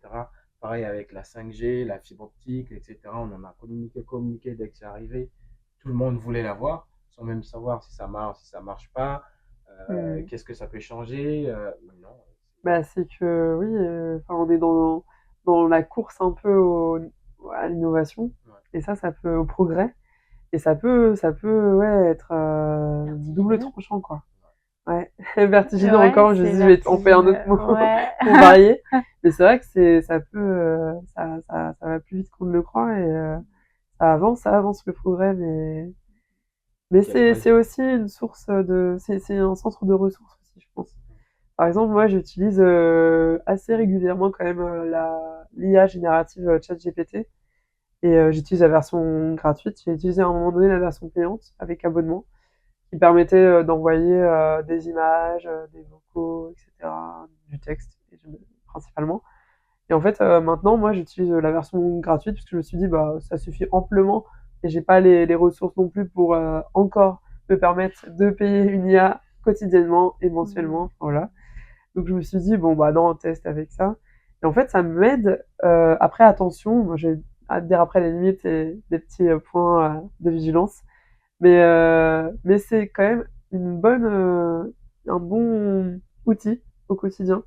Pareil avec la 5G, la fibre optique, etc. On en a communiqué dès que c'est arrivé. Tout le monde voulait l'avoir, sans même savoir si ça marche pas, Mm. qu'est-ce que ça peut changer. Mais non, Bah, c'est que oui, enfin, on est dans la course un peu à l'innovation, ouais. et ça peut au progrès, et ça peut ouais, être double Vertigineux. tranchant, quoi. Ouais, vertigineux Ouais, encore, je c'est dis, je vais employer un autre vertigineux. mot Ouais. pour varier, mais c'est vrai que ça peut, ça va plus vite qu'on ne le croit, et ça avance le progrès, mais Ouais, c'est aussi une source c'est un centre de ressources aussi, je pense. Par exemple, moi, j'utilise assez régulièrement quand même l'IA générative ChatGPT, et j'utilise la version gratuite. J'ai utilisé à un moment donné la version payante avec abonnement, qui permettait d'envoyer des images, des vocaux, etc., du texte principalement. Et en fait, maintenant, moi, j'utilise la version gratuite parce que je me suis dit, bah, ça suffit amplement, et j'ai pas les ressources non plus pour encore me permettre de payer une IA quotidiennement et mensuellement. Voilà. Donc je me suis dit, bon, bah non, on teste avec ça. Et en fait, ça m'aide. Après, attention, moi, j'ai à te dire après les limites et des petits points de vigilance. Mais c'est quand même un bon outil au quotidien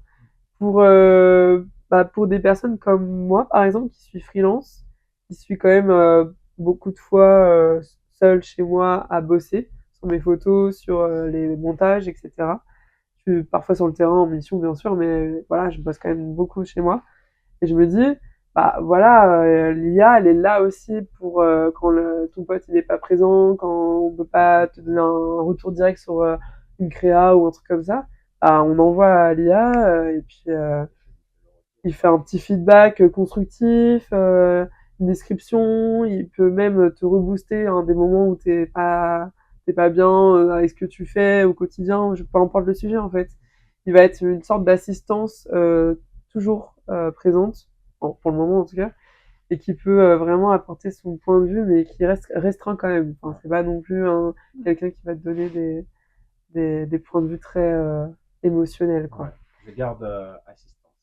pour des personnes comme moi, par exemple, qui suis freelance, qui suis quand même beaucoup de fois seule chez moi à bosser sur mes photos, sur les montages, etc. Je suis parfois sur le terrain en mission, bien sûr, mais voilà, je bosse quand même beaucoup chez moi. Et je me dis, bah voilà, l'IA, elle est là aussi pour quand ton pote il est pas présent, quand on peut pas te donner un retour direct sur une créa ou un truc comme ça. Bah, on envoie à l'IA et puis il fait un petit feedback constructif, une description, il peut même te rebooster à des moments où t'es pas bien avec ce que tu fais au quotidien, peu importe le sujet en fait. Il va être une sorte d'assistance toujours présente, bon, pour le moment en tout cas, et qui peut vraiment apporter son point de vue, mais qui reste restreint quand même. Enfin, c'est pas non plus quelqu'un qui va te donner des points de vue très émotionnels, quoi. Ouais. Je garde assistance.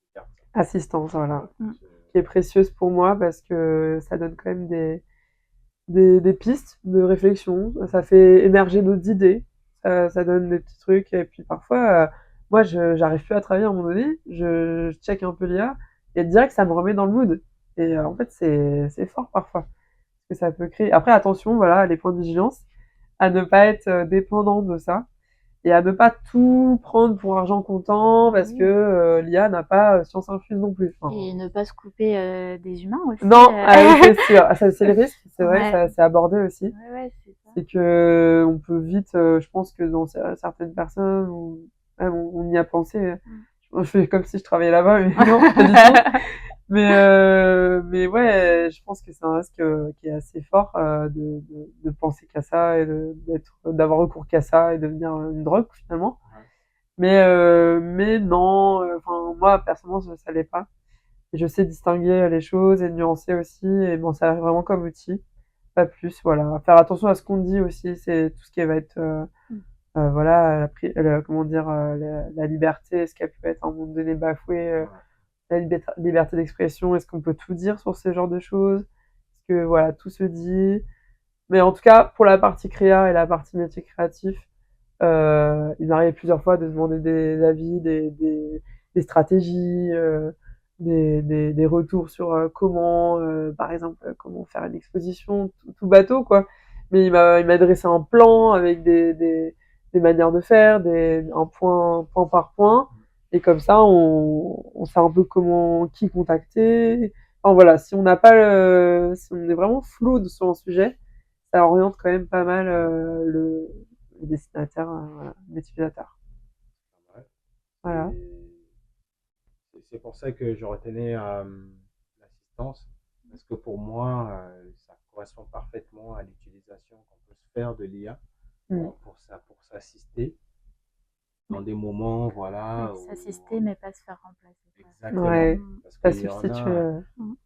Je garde ça. Assistance, voilà. Mm. Qui est précieuse pour moi parce que ça donne quand même des pistes de réflexion, ça fait émerger d'autres idées, ça donne des petits trucs, et puis parfois, moi, j'arrive plus à travailler à un moment donné, je check un peu l'IA, et direct, ça me remet dans le mood. Et en fait, c'est fort parfois, parce que ça peut créer. Après, attention, voilà, les points de vigilance, à ne pas être dépendant de ça, et à ne pas tout prendre pour argent comptant parce que l'IA n'a pas science infuse non plus. Enfin, Et ne pas se couper des humains aussi. non, c'est sûr. Ça, c'est le risque, c'est vrai, Ouais. ça c'est abordé aussi. Ouais, c'est ça. C'est que on peut vite, je pense que dans certaines personnes, même on y a pensé. Je fais comme si je travaillais là-bas, mais non, pas du tout. Mais ouais, je pense que c'est un risque qui est assez fort de penser qu'à ça et d'avoir recours qu'à ça et devenir une drogue finalement. Ouais. Mais non, enfin moi personnellement ça l'est pas. Et je sais distinguer les choses et nuancer aussi et m'en servir vraiment comme outil, pas plus. Voilà, faire attention à ce qu'on dit aussi, c'est tout ce qui va être voilà comment dire la liberté, est-ce qu'elle peut être à un moment donné bafouée, la liberté d'expression, est-ce qu'on peut tout dire sur ce genre de choses, est-ce que voilà tout se dit. Mais en tout cas pour la partie créa et la partie métier créatif, il m'arrive plusieurs fois de demander des avis, des stratégies, des retours sur comment, par exemple, comment faire une exposition, tout bateau, quoi. Mais il m'a dressé un plan avec des manières de faire, un point par point. Et comme ça, on sait un peu qui contacter. Enfin voilà, si on est vraiment flou sur un sujet, ça oriente quand même pas mal les destinataires, les utilisateurs. Ouais. Voilà. C'est pour ça que je retenais l'assistance, parce que pour moi, ça correspond parfaitement à l'utilisation qu'on peut se faire de l'IA Mm. pour s'assister dans des moments, voilà, Oui, où s'assister, mais pas se faire remplacer, quoi. exactement, Ouais, Mm. parce ça qu'il y en substitue. a Mm.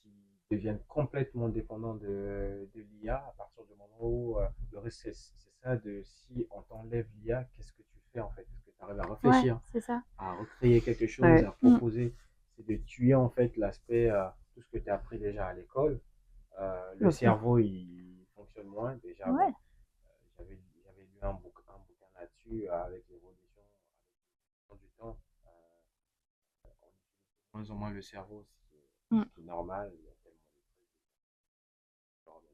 qui deviennent complètement dépendants de l'IA à partir du moment où le risque, c'est ça, de si on t'enlève l'IA, qu'est-ce que tu fais en fait? Est-ce que tu arrives à Ouais, réfléchir, c'est ça. à recréer quelque chose, Ouais. à proposer? C'est de tuer en fait l'aspect, tout ce que tu as appris déjà à l'école. Le Bien sûr. cerveau, il fonctionne moins. Déjà, bon, Ouais. j'avais lu un bouquin là-dessus avec l'évolution du temps. On utilise de moins en moins le cerveau, Mm. ce qui est normal. Il y a tellement de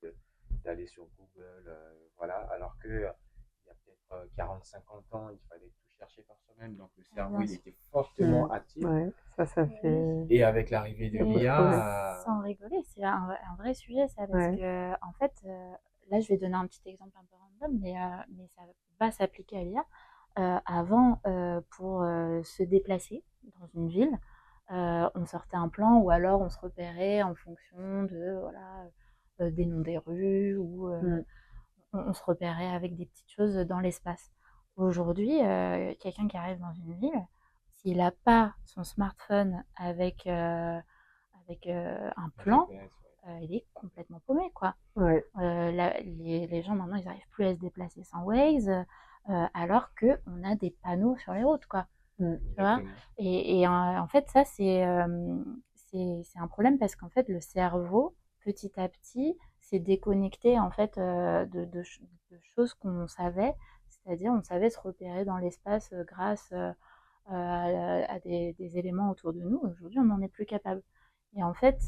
trucs, d'aller sur Google, voilà. Alors que il y a peut-être 40-50 ans, il fallait tout chercher par soi-même. Donc le cerveau, Bien il sûr. était fortement Mm. actif. Ouais, ça Oui. fait Et avec l'arrivée de ça pose Et problème. l'IA, sans rigoler, c'est un vrai sujet, ça, parce Ouais. que, en fait, là, je vais donner un petit exemple un peu random, mais ça va s'appliquer à l'IA. Avant, pour se déplacer dans une ville, on sortait un plan ou alors on se repérait en fonction de, voilà, des noms des rues ou Mm. on se repérait avec des petites choses dans l'espace. Aujourd'hui, quelqu'un qui arrive dans une ville, s'il n'a pas son smartphone avec un le plan, GPS, ouais. il est complètement paumé, quoi. Ouais. Les gens maintenant, ils n'arrivent plus à se déplacer sans Waze, alors qu'on a des panneaux sur les routes, quoi. Mm. Tu vois? Exactement. Et en fait, ça, c'est un problème parce qu'en fait, le cerveau, petit à petit, s'est déconnecté en fait de choses qu'on savait, c'est-à-dire on savait se repérer dans l'espace grâce à des éléments autour de nous. Aujourd'hui, on n'en est plus capable. Et en fait,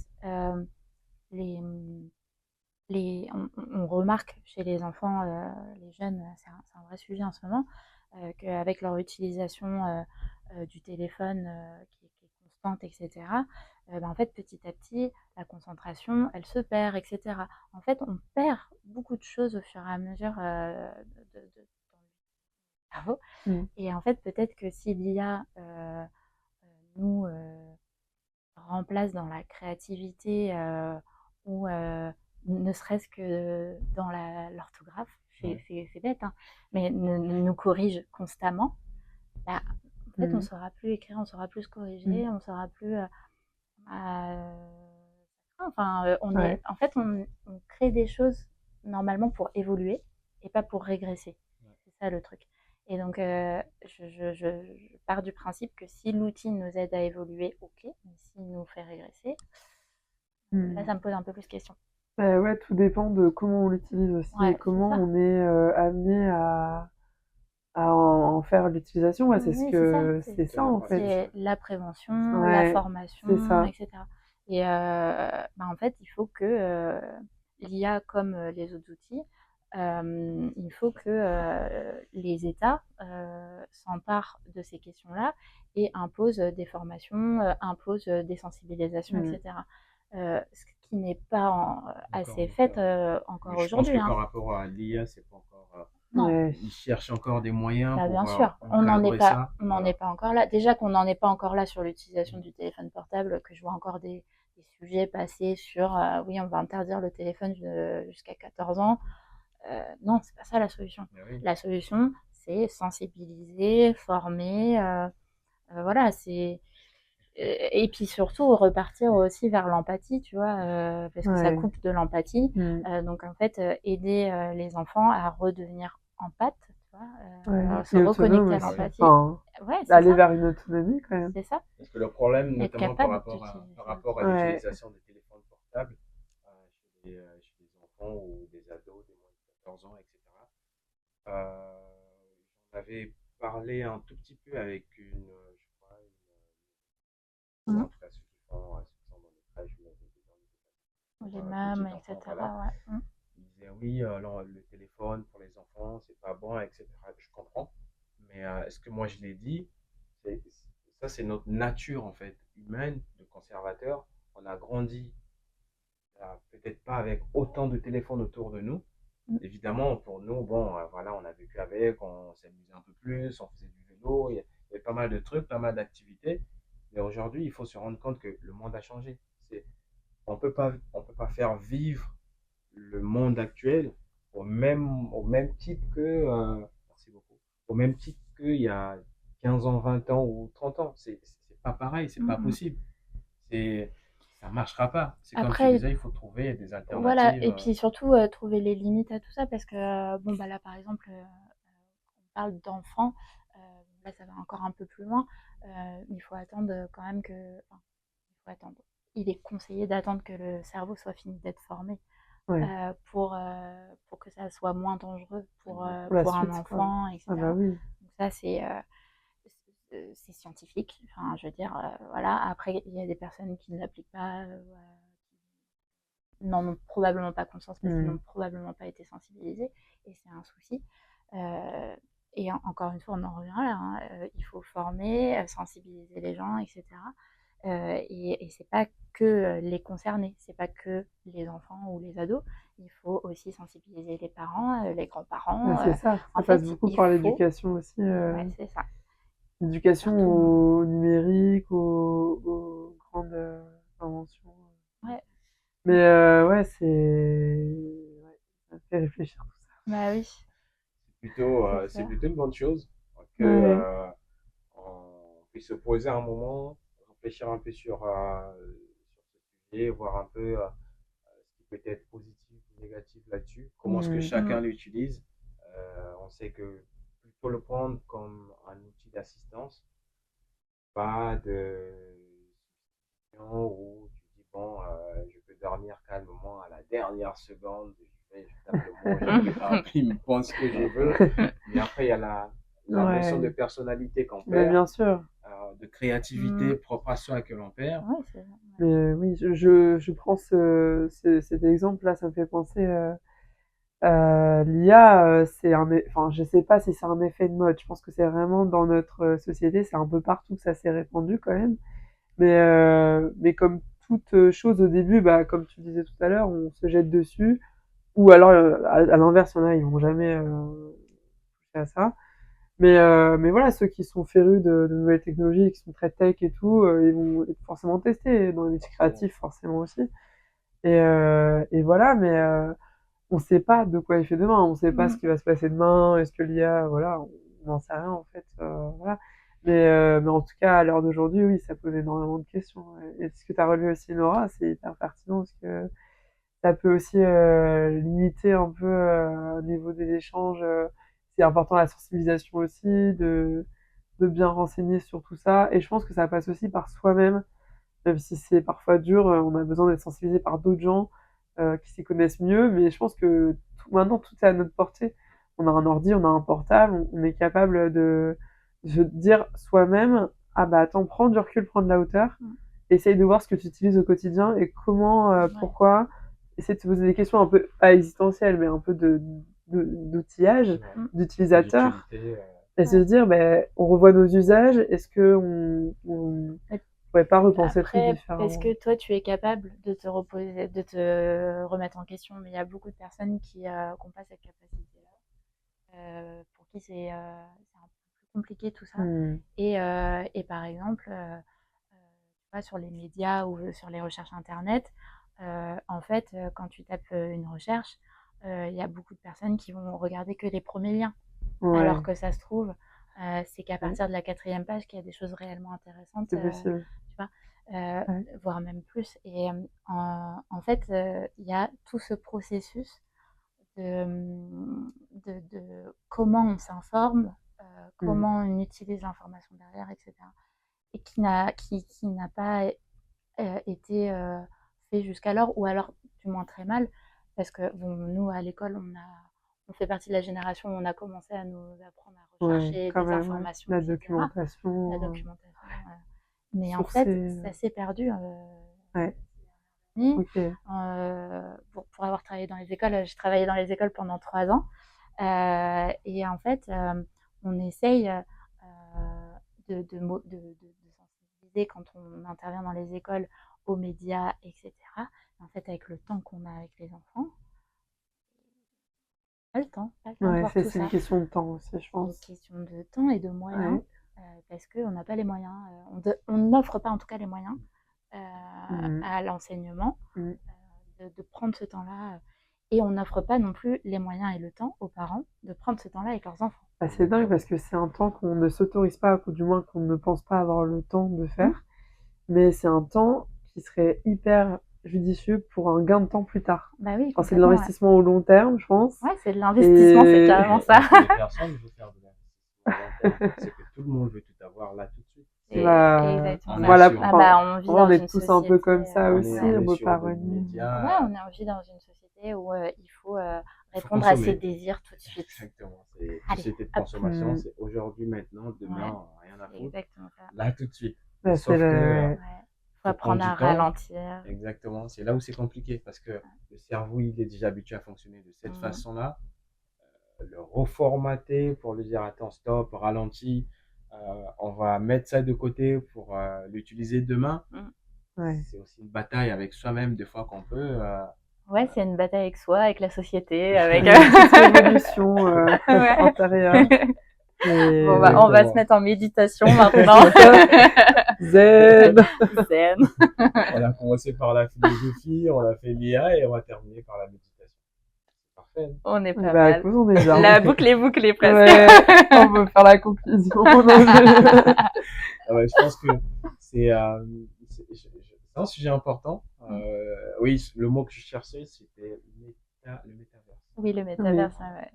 les, on remarque chez les enfants, les jeunes, c'est un vrai sujet en ce moment, qu'avec leur utilisation du téléphone qui est constante, etc., en fait, petit à petit, la concentration, elle se perd, etc. En fait, on perd beaucoup de choses au fur et à mesure dans le cerveau. Mm. Et en fait, peut-être que si l'IA nous remplace dans la créativité ou ne serait-ce que dans l'orthographe, Ouais. c'est bête, hein, mais nous corrige constamment, bah, en fait, on ne Mm. saura plus écrire, on ne saura plus se Mm. corriger, on ne saura plus. Enfin, Ouais. en fait, on crée des choses normalement pour évoluer et pas pour régresser. Ouais. C'est ça le truc. Et donc, je pars du principe que si l'outil nous aide à évoluer, ok, mais s'il nous fait régresser, là, Mm. ça me pose un peu plus de questions. Ouais, tout dépend de comment on l'utilise aussi et Ouais, c'est comment ça. on est amené à en faire l'utilisation. Ouais, Oui, c'est ça. c'est ça en fait. C'est la prévention, la Ouais, c'est formation, ça. etc. Et en fait, il faut que l'IA, comme les autres outils, il faut que les États s'emparent de ces questions-là et imposent des formations, imposent des sensibilisations, Mm. etc. Ce qui n'est pas assez Encore, fait mais encore je pense que aujourd'hui, hein. par rapport à l'IA, c'est pas encore. Non. Ouais. Ils cherchent encore des moyens Bah, bien pour sûr, encadrer ça. on n'en est Voilà. pas encore là. Déjà qu'on n'en est pas encore là sur l'utilisation du téléphone portable, que je vois encore des sujets passer sur oui, on va interdire le téléphone jusqu'à 14 ans. Non, c'est pas ça la solution. Mais oui. La solution, c'est sensibiliser, former. Voilà, et puis surtout repartir aussi vers l'empathie, tu vois, parce que ça Ouais. coupe de l'empathie. Mm. Donc en fait, aider les enfants à redevenir empathes, tu vois, Ouais. se Et autonome reconnecter à aussi. l'empathie. Enfin, Ouais, c'est aller ça, vers une autonomie quand même. c'est ça. Parce que le problème, Être notamment capable d'utiliser par ça. rapport à Ouais. l'utilisation des téléphones portables chez les enfants ou des ados de moins de 14 ans, etc., j'en avais parlé un tout petit peu avec je crois, ou en Mhm. tout cas ceux qui sont dans les crèches ou Les petits mâmes, enfants, voilà. etc. Ouais. Mhm. Ils disaient oui, alors, le téléphone pour les enfants, c'est pas bon, etc. Je comprends. Mais ce que moi je l'ai dit, c'est, ça c'est notre nature en fait, humaine, de conservateur. On a grandi peut-être pas avec autant de téléphones autour de nous, Évidemment, pour nous, bon, voilà, on a vécu avec, on s'amusait un peu plus, on faisait du vélo, il y avait pas mal de trucs, pas mal d'activités. Mais aujourd'hui, il faut se rendre compte que le monde a changé. On peut pas faire vivre le monde actuel au même titre que, merci beaucoup, au même titre qu'il y a 15 ans, 20 ans ou 30 ans. C'est pas pareil, c'est Mm, pas mm. possible. C'est, ça marchera pas. C'est comme tu Après, disais, il faut trouver des voilà, alternatives. et puis surtout trouver les limites à tout ça, parce que bon bah là par exemple, on parle d'enfants, là ça va encore un peu plus loin, il faut attendre quand même que, enfin, il faut attendre. Il est conseillé d'attendre que le cerveau soit fini d'être formé Ouais, pour que ça soit moins dangereux pour la pour un suite, quoi. enfant, Ah bah etc. oui. Donc ça c'est scientifique. Enfin, je veux dire, voilà. Après, il y a des personnes qui ne l'appliquent pas, voilà, n'en ont probablement pas conscience parce qu'ils Mmh. n'ont probablement pas été sensibilisés, et c'est un souci. Euh, et encore une fois, on en revient là, hein, il faut former, sensibiliser les gens, etc. Et c'est pas que les concernés, c'est pas que les enfants ou les ados, il faut aussi sensibiliser les parents, les Ouais, grands-parents. c'est ça. En Ça passe fait, beaucoup il par faut, l'éducation aussi, ouais, c'est ça, l'éducation faire tout le monde. au numérique, aux grandes inventions. Ouais, Mais ouais, ouais, ça fait réfléchir tout ça. bah oui, c'est C'est ça. plutôt une bonne chose que Ouais, on puisse se poser un moment, réfléchir un peu sur ce sujet, voir un peu ce qui peut être positif ou négatif là-dessus, comment est-ce que mmh, Mm. chacun l'utilise. On sait que plutôt le prendre comme un outil d'assistance, pas de situation où tu dis, bon, je peux dormir calmement à la dernière seconde, je tape le mot, j'appuie un, puis il me pense ce que je veux. Mais après, il y a la notion de ouais, personnalité qu'on mais perd, bien sûr. de créativité Mm. propre à soi que l'on perd. Ouais, c'est ça. Mais oui, je prends cet exemple-là, ça me fait penser. L'IA, enfin, je sais pas si c'est un effet de mode. Je pense que c'est vraiment dans notre société, c'est un peu partout que ça s'est répandu quand même. Mais comme toute chose au début, bah, comme tu disais tout à l'heure, on se jette dessus. Ou alors, à l'inverse, il y en a, ils vont jamais toucher à ça. Mais voilà, ceux qui sont férus de nouvelles technologies, qui sont très tech et tout, ils vont forcément tester. Dans les métiers Forcément. créatifs, forcément aussi. Et voilà, mais on sait pas de quoi il fait demain, on sait pas ce Mm. qui va se passer demain, est-ce que l'IA, voilà, on n'en sait rien en fait, voilà. Mais en tout cas, à l'heure d'aujourd'hui, oui, ça pose énormément de questions. Ouais. Et ce que tu as relevé aussi, Nora, c'est hyper pertinent parce que ça peut aussi limiter un peu au niveau des échanges. C'est important la sensibilisation aussi, de bien renseigner sur tout ça. Et je pense que ça passe aussi par soi-même, même si c'est parfois dur, on a besoin d'être sensibilisé par d'autres gens qui s'y connaissent mieux. Mais je pense que maintenant, tout est à notre portée. On a un ordi, on a un portable, on est capable de se dire soi-même, ah bah attends, prends du recul, prends de la hauteur, Mm. essaye de voir ce que tu utilises au quotidien et comment, Ouais. pourquoi. Essaye de se poser des questions un peu, pas existentielles, mais un peu d'outillage, Ouais. Mm. d'utilisateur. D'utilité. Et se Ouais. dire, ben, on revoit nos usages, est-ce que on Et pourrait pas repenser le truc après, est-ce différemment? que toi, tu es capable de te reposer, de te remettre en question? Mais il y a beaucoup de personnes qui n'ont pas cette capacité-là, pour qui c'est un peu plus compliqué tout ça. Hmm. Et par exemple, tu vois, sur les médias ou sur les recherches internet, en fait, quand tu tapes une recherche, il y a beaucoup de personnes qui vont regarder que les premiers liens. Alors Ouais, que ça se trouve, c'est qu'à ouais, partir de la quatrième page qu'il y a des choses réellement intéressantes, c'est possible. tu vois, euh, Ouais. voire même plus. Et en fait, il y a tout ce processus de comment on s'informe, Hmm. comment on utilise l'information derrière, etc. Et qui n'a pas été fait jusqu'alors, ou alors du moins très mal, parce que bon, nous à l'école, on fait partie de la génération où on a commencé à nous apprendre à Ouais, rechercher quand des même, ouais. informations, La etc. La documentation, documentation. Mais en sourcer. fait, ça s'est perdu Ouais, ces dernières années. ok. Pour avoir travaillé dans les écoles, j'ai travaillé dans les écoles pendant 3 ans. Et en fait, on essaye de sensibiliser quand on intervient dans les écoles aux médias, etc. En fait, avec le temps qu'on a avec les enfants, Pas le temps de Ouais, voir c'est tout c'est une ça. question de temps aussi, je C'est une pense. question de temps et de moyens, Ouais. parce qu'on n'a pas les moyens, on n'offre pas en tout cas les moyens Mmh. à l'enseignement Mmh. de prendre ce temps-là, et on n'offre pas non plus les moyens et le temps aux parents de prendre ce temps-là avec leurs enfants. Bah, c'est dingue parce que c'est un temps qu'on ne s'autorise pas, ou du moins qu'on ne pense pas avoir le temps de Mmh. faire, mais c'est un temps qui serait hyper judicieux pour un gain de temps plus tard. Bah oui, Enfin, c'est de complètement, ouais. l'investissement au long terme, je pense. Ouais, c'est de l'investissement, c'est Et carrément ça. Mais personne ne veut faire de l'investissement à long terme. C'est que tout le monde veut tout avoir là tout de suite. C'est bah, exactement On ça. est voilà, sur, Ah enfin, bah, on vit dans on est une tous un peu société, comme ça on aussi, est, ouais. on on est veut sur pas de renier. Ouais, l'immédiat. on vit dans une société où il faut Il faut répondre à ses consommer. désirs tout de suite. Exactement. C'est Allez, société de hop. consommation, Mmh. c'est aujourd'hui, maintenant, demain, Ouais, rien à c'est foutre. exactement ça. Là tout de suite. Bah, Sauf c'est que le... Ouais. Faut faut apprendre prendre à du temps. ralentir. Exactement. C'est là où c'est compliqué parce que le cerveau, il est déjà habitué à fonctionner de cette Mhm. façon-là. Le reformater pour lui dire attends, stop, ralentis, on va mettre ça de côté pour l'utiliser demain. Ouais. C'est aussi une bataille avec soi-même des fois qu'on peut. Ouais, c'est une bataille avec soi, avec la société, avec. Une petite révolution Ouais. intérieure. Et Bon, bah, on va Exactement. se mettre en méditation maintenant. zen. Zen. On a commencé par la philosophie, on a fait l'IA et on va terminer par la méditation. C'est parfait. Hein. On est pas Bah, mal. écoute, on est bien. La boucle est bouclée presque. Ouais, on peut faire la conclusion. Ah ouais, je pense que c'est un sujet important. Oui, le mot que je cherchais, c'était le métaverse. Oui, le métaverse, ouais.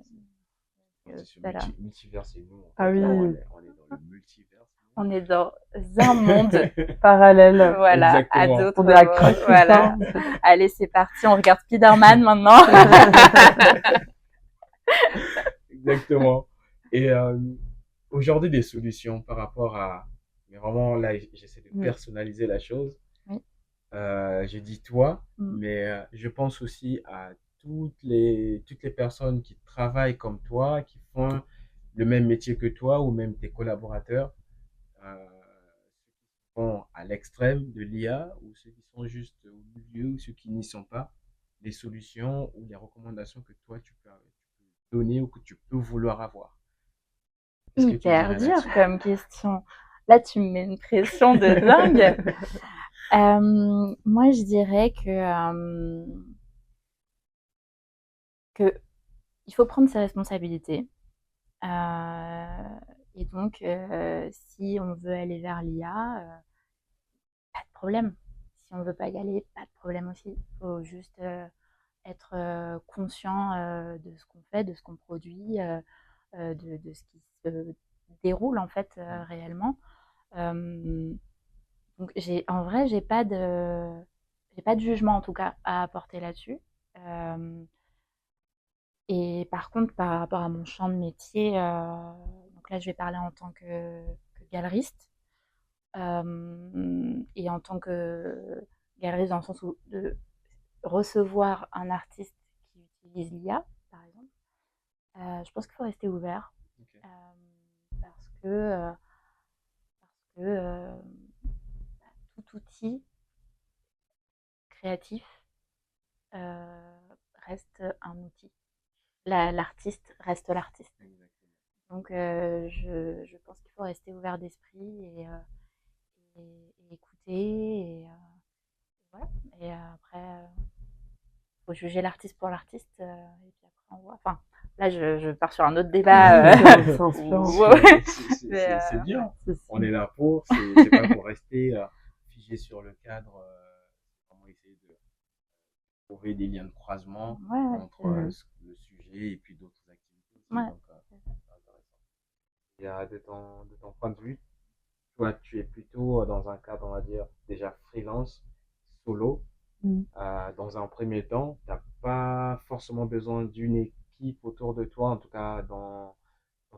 On est sur Voilà. multiverse et nous, en Ah fait, là, oui. on est dans le multiverse. On est dans un monde, Parallèle. voilà, Exactement. à d'autres On est à mondes, crack voilà. Allez, c'est parti, on regarde Spider-Man maintenant. Exactement. Et aujourd'hui, des solutions par rapport à... Mais vraiment, là, j'essaie de personnaliser la chose. Oui. J'ai dit toi, Mm. mais je pense aussi à toutes les personnes qui travaillent comme toi, qui font le même métier que toi, ou même tes collaborateurs, qui sont à l'extrême de l'IA, ou ceux qui sont juste au milieu, ou ceux qui n'y sont pas, les solutions ou les recommandations que toi tu peux donner ou que tu peux vouloir avoir. Qu'est-ce que tu Hyper dirais dur là-dessus? comme question. Là, tu me mets une pression de dingue. Moi, je dirais que il faut prendre ses responsabilités. Et donc, si on veut aller vers l'IA, pas de problème. Si on veut pas y aller, pas de problème aussi. Il faut juste être conscient de ce qu'on fait, de ce qu'on produit, de ce qui se déroule en fait réellement. Donc en vrai, j'ai pas de jugement en tout cas à apporter là-dessus. Et par contre, par rapport à mon champ de métier, donc là, je vais parler en tant que galeriste. Et en tant que galeriste dans le sens où de recevoir un artiste qui utilise l'IA, par exemple, je pense qu'il faut rester ouvert. Ok. Parce que tout outil créatif reste un outil. L'artiste reste l'artiste. Exactement. Donc, je pense qu'il faut rester ouvert d'esprit et écouter. Et voilà. Et après, faut juger l'artiste pour l'artiste. Et puis après, on voit. Enfin, là, je pars sur un autre débat. C'est inspirant. C'est bien. C'est On est là pour, c'est pas pour rester figé sur le cadre, vraiment essayer de trouver des liens de croisement Ouais, entre le sujet et puis d'autres activités aussi. Ouais. Donc, c'est intéressant. Et de ton point de vue, toi, tu es plutôt dans un cadre, on va dire, déjà freelance, solo. Dans un premier temps, tu n'as pas forcément besoin d'une équipe autour de toi, en tout cas dans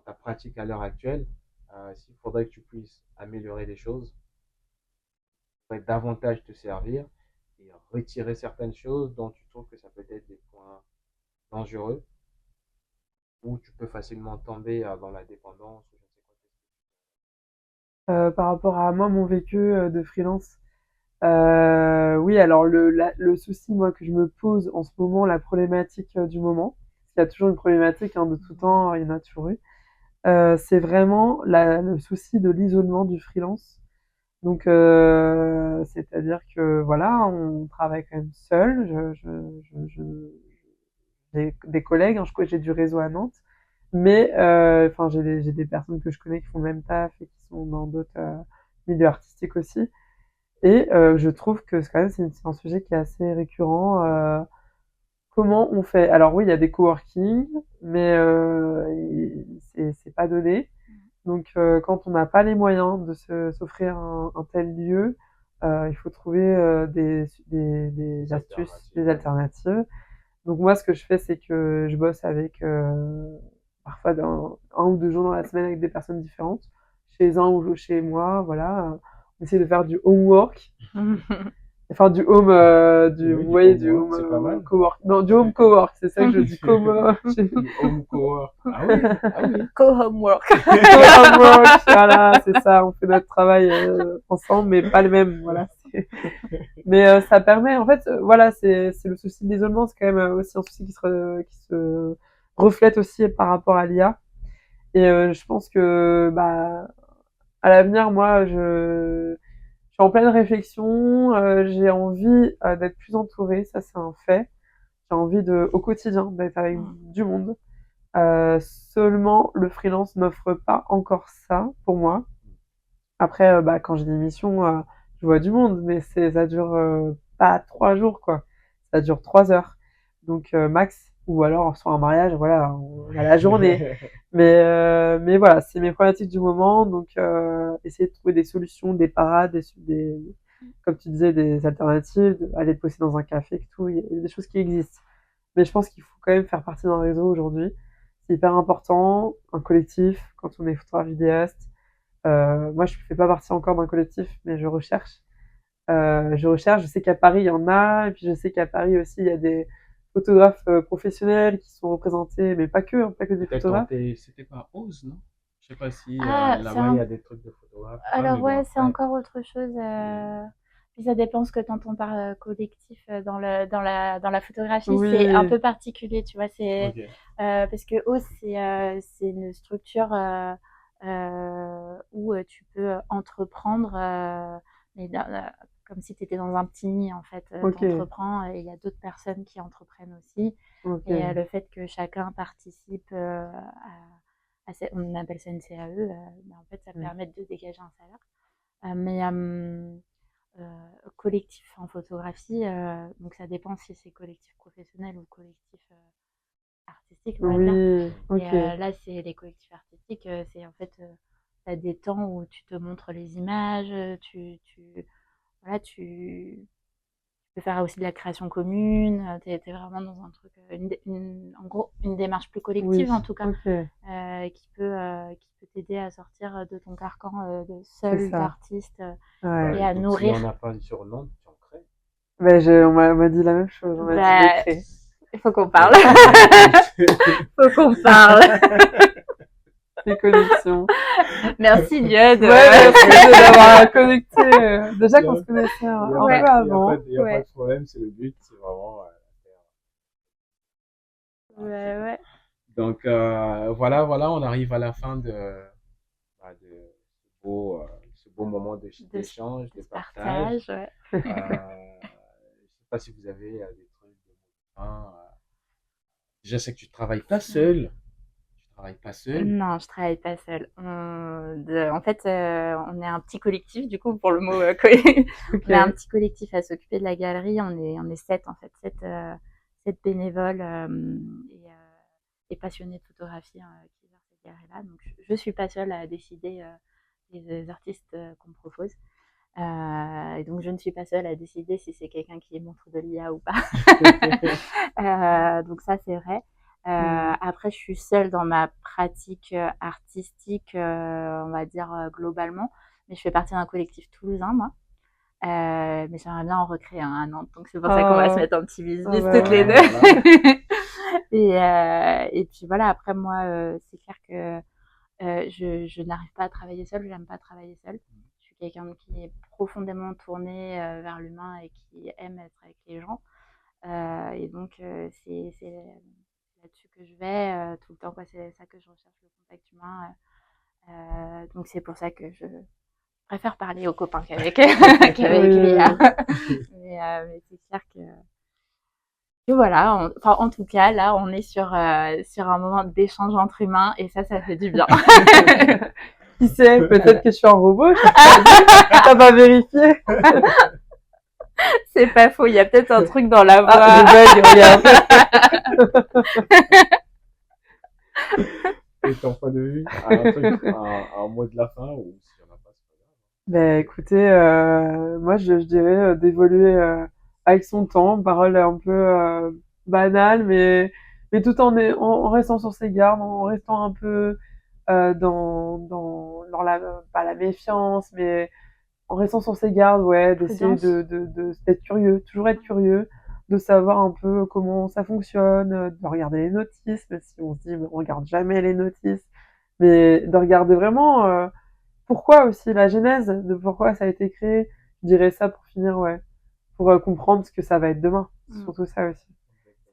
ta pratique à l'heure actuelle. S'il faudrait que tu puisses améliorer les choses, pourrait davantage te servir et retirer certaines choses dont tu trouves que ça peut être des points dangereux ou tu peux facilement tomber dans la dépendance ou je ne sais quoi. Par rapport à moi, mon vécu de freelance, oui, alors le souci, moi, que je me pose en ce moment, la problématique du moment, qu'il y a toujours une problématique, hein, de tout temps, il y en a toujours eu. C'est vraiment le souci de l'isolement du freelance. Donc, c'est-à-dire que voilà, on travaille quand même seul. J'ai des collègues, hein, j'ai du réseau à Nantes, mais enfin j'ai des personnes que je connais qui font le même taf et qui sont dans d'autres milieux artistiques aussi. Et je trouve que c'est quand même c'est un sujet qui est assez récurrent. Comment on fait? Alors oui, il y a des coworking, mais c'est pas donné. Donc quand on n'a pas les moyens de s'offrir un tel lieu, il faut trouver des astuces, des alternatives. Donc moi, ce que je fais, c'est que je bosse avec parfois un ou 2 jours dans la semaine avec des personnes différentes, chez un ou chez moi, voilà. On essaie de faire du homework, enfin du home, Oui, vous du voyez, du homework, home c'est pas mal. cowork. Non, du home cowork, c'est ça que je dis, Du home cowork. Ah oui, ah oui. Co-homework. co-homework, voilà, c'est ça, on fait notre travail ensemble, mais pas le même, voilà. Mais ça permet, en fait, voilà, c'est le souci de l'isolement, c'est quand même aussi un souci qui se reflète aussi par rapport à l'IA. Et je pense que, bah, à l'avenir, moi, je suis en pleine réflexion. J'ai envie d'être plus entourée, ça c'est un fait. J'ai envie au quotidien d'être avec du monde. Seulement, le freelance n'offre pas encore ça pour moi. Après, bah, quand j'ai des missions, je vois du monde, mais ça dure pas 3 jours, quoi. Ça dure 3 heures. Donc, max. Ou alors, sur un mariage, voilà, on a la journée. Mais voilà, c'est mes problématiques du moment. Donc, essayer de trouver des solutions, des parades, comme tu disais, des alternatives, aller bosser dans un café, et tout. Il y a des choses qui existent. Mais je pense qu'il faut quand même faire partie d'un réseau aujourd'hui. C'est hyper important, un collectif, quand on est photographe vidéaste. Moi, je fais pas partie encore d'un collectif, mais je recherche. Je sais qu'à Paris, il y en a, et puis je sais qu'à Paris aussi, il y a des photographes professionnels qui sont représentés, mais pas que, hein, pas que des photographes. C'était pas Ose, non? Je sais pas si Ah, là-bas il y a des trucs de photographes ou pas, alors mais bon, ouais, c'est après. encore autre chose. Puis ça dépend ce que tu entends par collectif dans la photographie. C'est un Oui, peu particulier, tu vois. Ok. Parce que O, c'est une structure où tu peux entreprendre, mais comme si tu étais dans un petit nid, en fait. Tu ok, entreprends et il y a d'autres personnes qui entreprennent aussi. Et ok. le fait que chacun participe on appelle ça une CAE, mais en fait, ça Ouais. permet de dégager un salaire. Mais collectif en photographie, donc ça dépend si c'est collectif professionnel ou collectif artistique, on va dire. Oui, Et ok. là, c'est les collectifs artistiques, c'est en fait, tu as des temps où tu te montres les images, voilà, tu peux faire aussi de la création commune, tu es vraiment dans un truc, en gros, une démarche plus Oui, collective en tout cas, ok. qui peut t'aider à sortir de ton carcan de C'est seul ça. d'artiste Bah Ouais. et à écoute, si on nourrir. n'a pas sur Nantes, tu en crées. Ben, on m'a dit la même chose. On m'a dit de Bah, créer. il faut qu'on parle. Écoute. Faut qu'on parle. Les connexions. Merci Diode. Ouais, merci d'avoir connecté. Déjà Il y qu'on a, se connaissait il y a un pas, peu Ouais, il y a pas, avant. il y a pas ouais, de problème, c'est le but, c'est vraiment. ouais, ouais. Donc voilà, on arrive à la fin de ce beau moment De, d'échange, de de ce partage. partage, ouais. Je sais pas si vous avez des trucs de fin. Je sais que tu travailles pas seul. Tu travailles pas seul. Non, je travaille pas seule. En fait, on est un petit collectif, du coup, pour le mot Ok. on est un petit collectif à s'occuper de la galerie. On est 7, en fait, 7 bénévoles et passionnés de photographie qui gèrent cette galerie-là. Donc, je suis pas seule à décider des artistes qu'on me propose. Et donc, je ne suis pas seule à décider si c'est quelqu'un qui montre de l'IA ou pas. Donc ça, c'est vrai. Mm. Après, je suis seule dans ma pratique artistique, on va dire globalement, mais je fais partie d'un collectif toulousain, moi. Mais j'aimerais bien en recréer un à Nantes, donc c'est pour ça qu'on va se Ah, mettre un petit ah bis-bis bah toutes les ouais. deux. Voilà, voilà. Et puis voilà, après moi, c'est clair que je n'arrive pas à travailler seule, j'aime pas travailler seule. Je suis quelqu'un qui est profondément tourné vers l'humain et qui aime être avec les gens. Et donc, c'est la là-dessus que je vais tout le temps, quoi. C'est ça que je recherche, le contact humain. Donc c'est pour ça que je préfère parler aux copains qu'avec lui. Mais c'est clair que voilà, en tout cas, là, on est sur un moment d'échange entre humains et ça fait du bien. Qui sait, peut-être que je suis un robot, je sais pas, t'as pas vérifié. C'est pas faux, il y a peut-être un truc dans la voix. Ah, je bug, regarde. Et ton point de vue, un mot de la fin ou s'il n'y en a pas, c'est pas grave. Ben écoutez, moi je dirais d'évoluer avec son temps, parole un peu banale, mais tout en restant sur ses gardes, en restant un peu dans pas la méfiance, mais en restant sur ses gardes, ouais, d'essayer d'être curieux, toujours être curieux, de savoir un peu comment ça fonctionne, de regarder les notices, même si on se dit, mais on regarde jamais les notices, mais de regarder vraiment pourquoi aussi la genèse de pourquoi ça a été créé. Je dirais ça pour finir, ouais, pour comprendre ce que ça va être demain. C'est surtout ça aussi.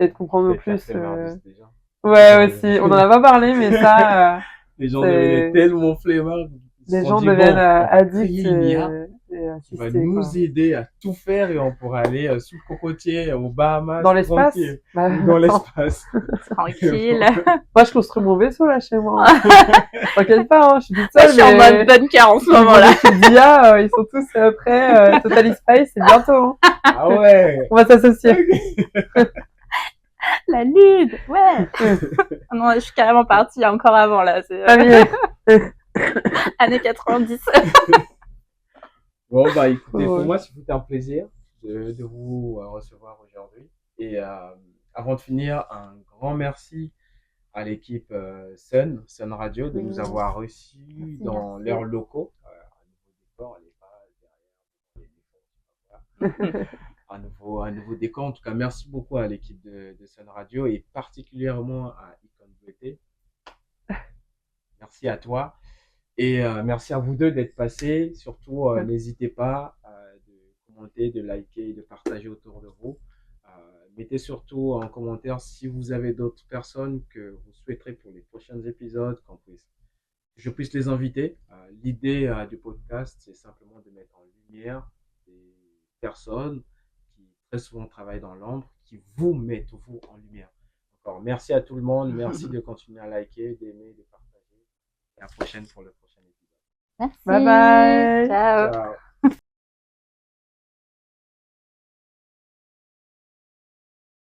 Et de comprendre au plus. Déjà. Ouais, aussi. On en a pas parlé, mais ça. Les gens devenaient tellement flemmards. Les gens deviennent addicts qui va nous aider à tout faire et on pourra aller sous le cocotier aux Bahamas. Dans l'espace. Dans l'espace. Tranquille. Moi, je construis mon vaisseau là chez moi. T'inquiète pas, hein, je suis toute seule. Je suis en mode bunker en ce moment-là. Les d'IA, ils sont tous prêts. Total Space, c'est bientôt. Hein. Ah ouais. On va s'associer. La lune, ouais. Non, je suis carrément partie encore avant là. C'est années 90. Bon bah écoutez, pour moi c'était un plaisir de vous recevoir aujourd'hui. Et avant de finir, un grand merci à l'équipe Sun Radio de nous avoir reçus dans leurs locaux. Un nouveau décor. En tout cas, merci beaucoup à l'équipe de Sun Radio et particulièrement à Icon Beauté. Merci à toi et merci à vous deux d'être passés. Surtout, n'hésitez pas de commenter, de liker, de partager autour de vous. Mettez surtout en commentaire si vous avez d'autres personnes que vous souhaiterez pour les prochains épisodes, que je puisse les inviter. L'idée du podcast, c'est simplement de mettre en lumière des personnes qui très souvent travaillent dans l'ombre, qui vous mettent vous en lumière. Encore merci à tout le monde, merci de continuer à liker, d'aimer, de partager. Et à la prochaine pour le prochain épisode. Merci. Bye bye. Ciao. Ciao.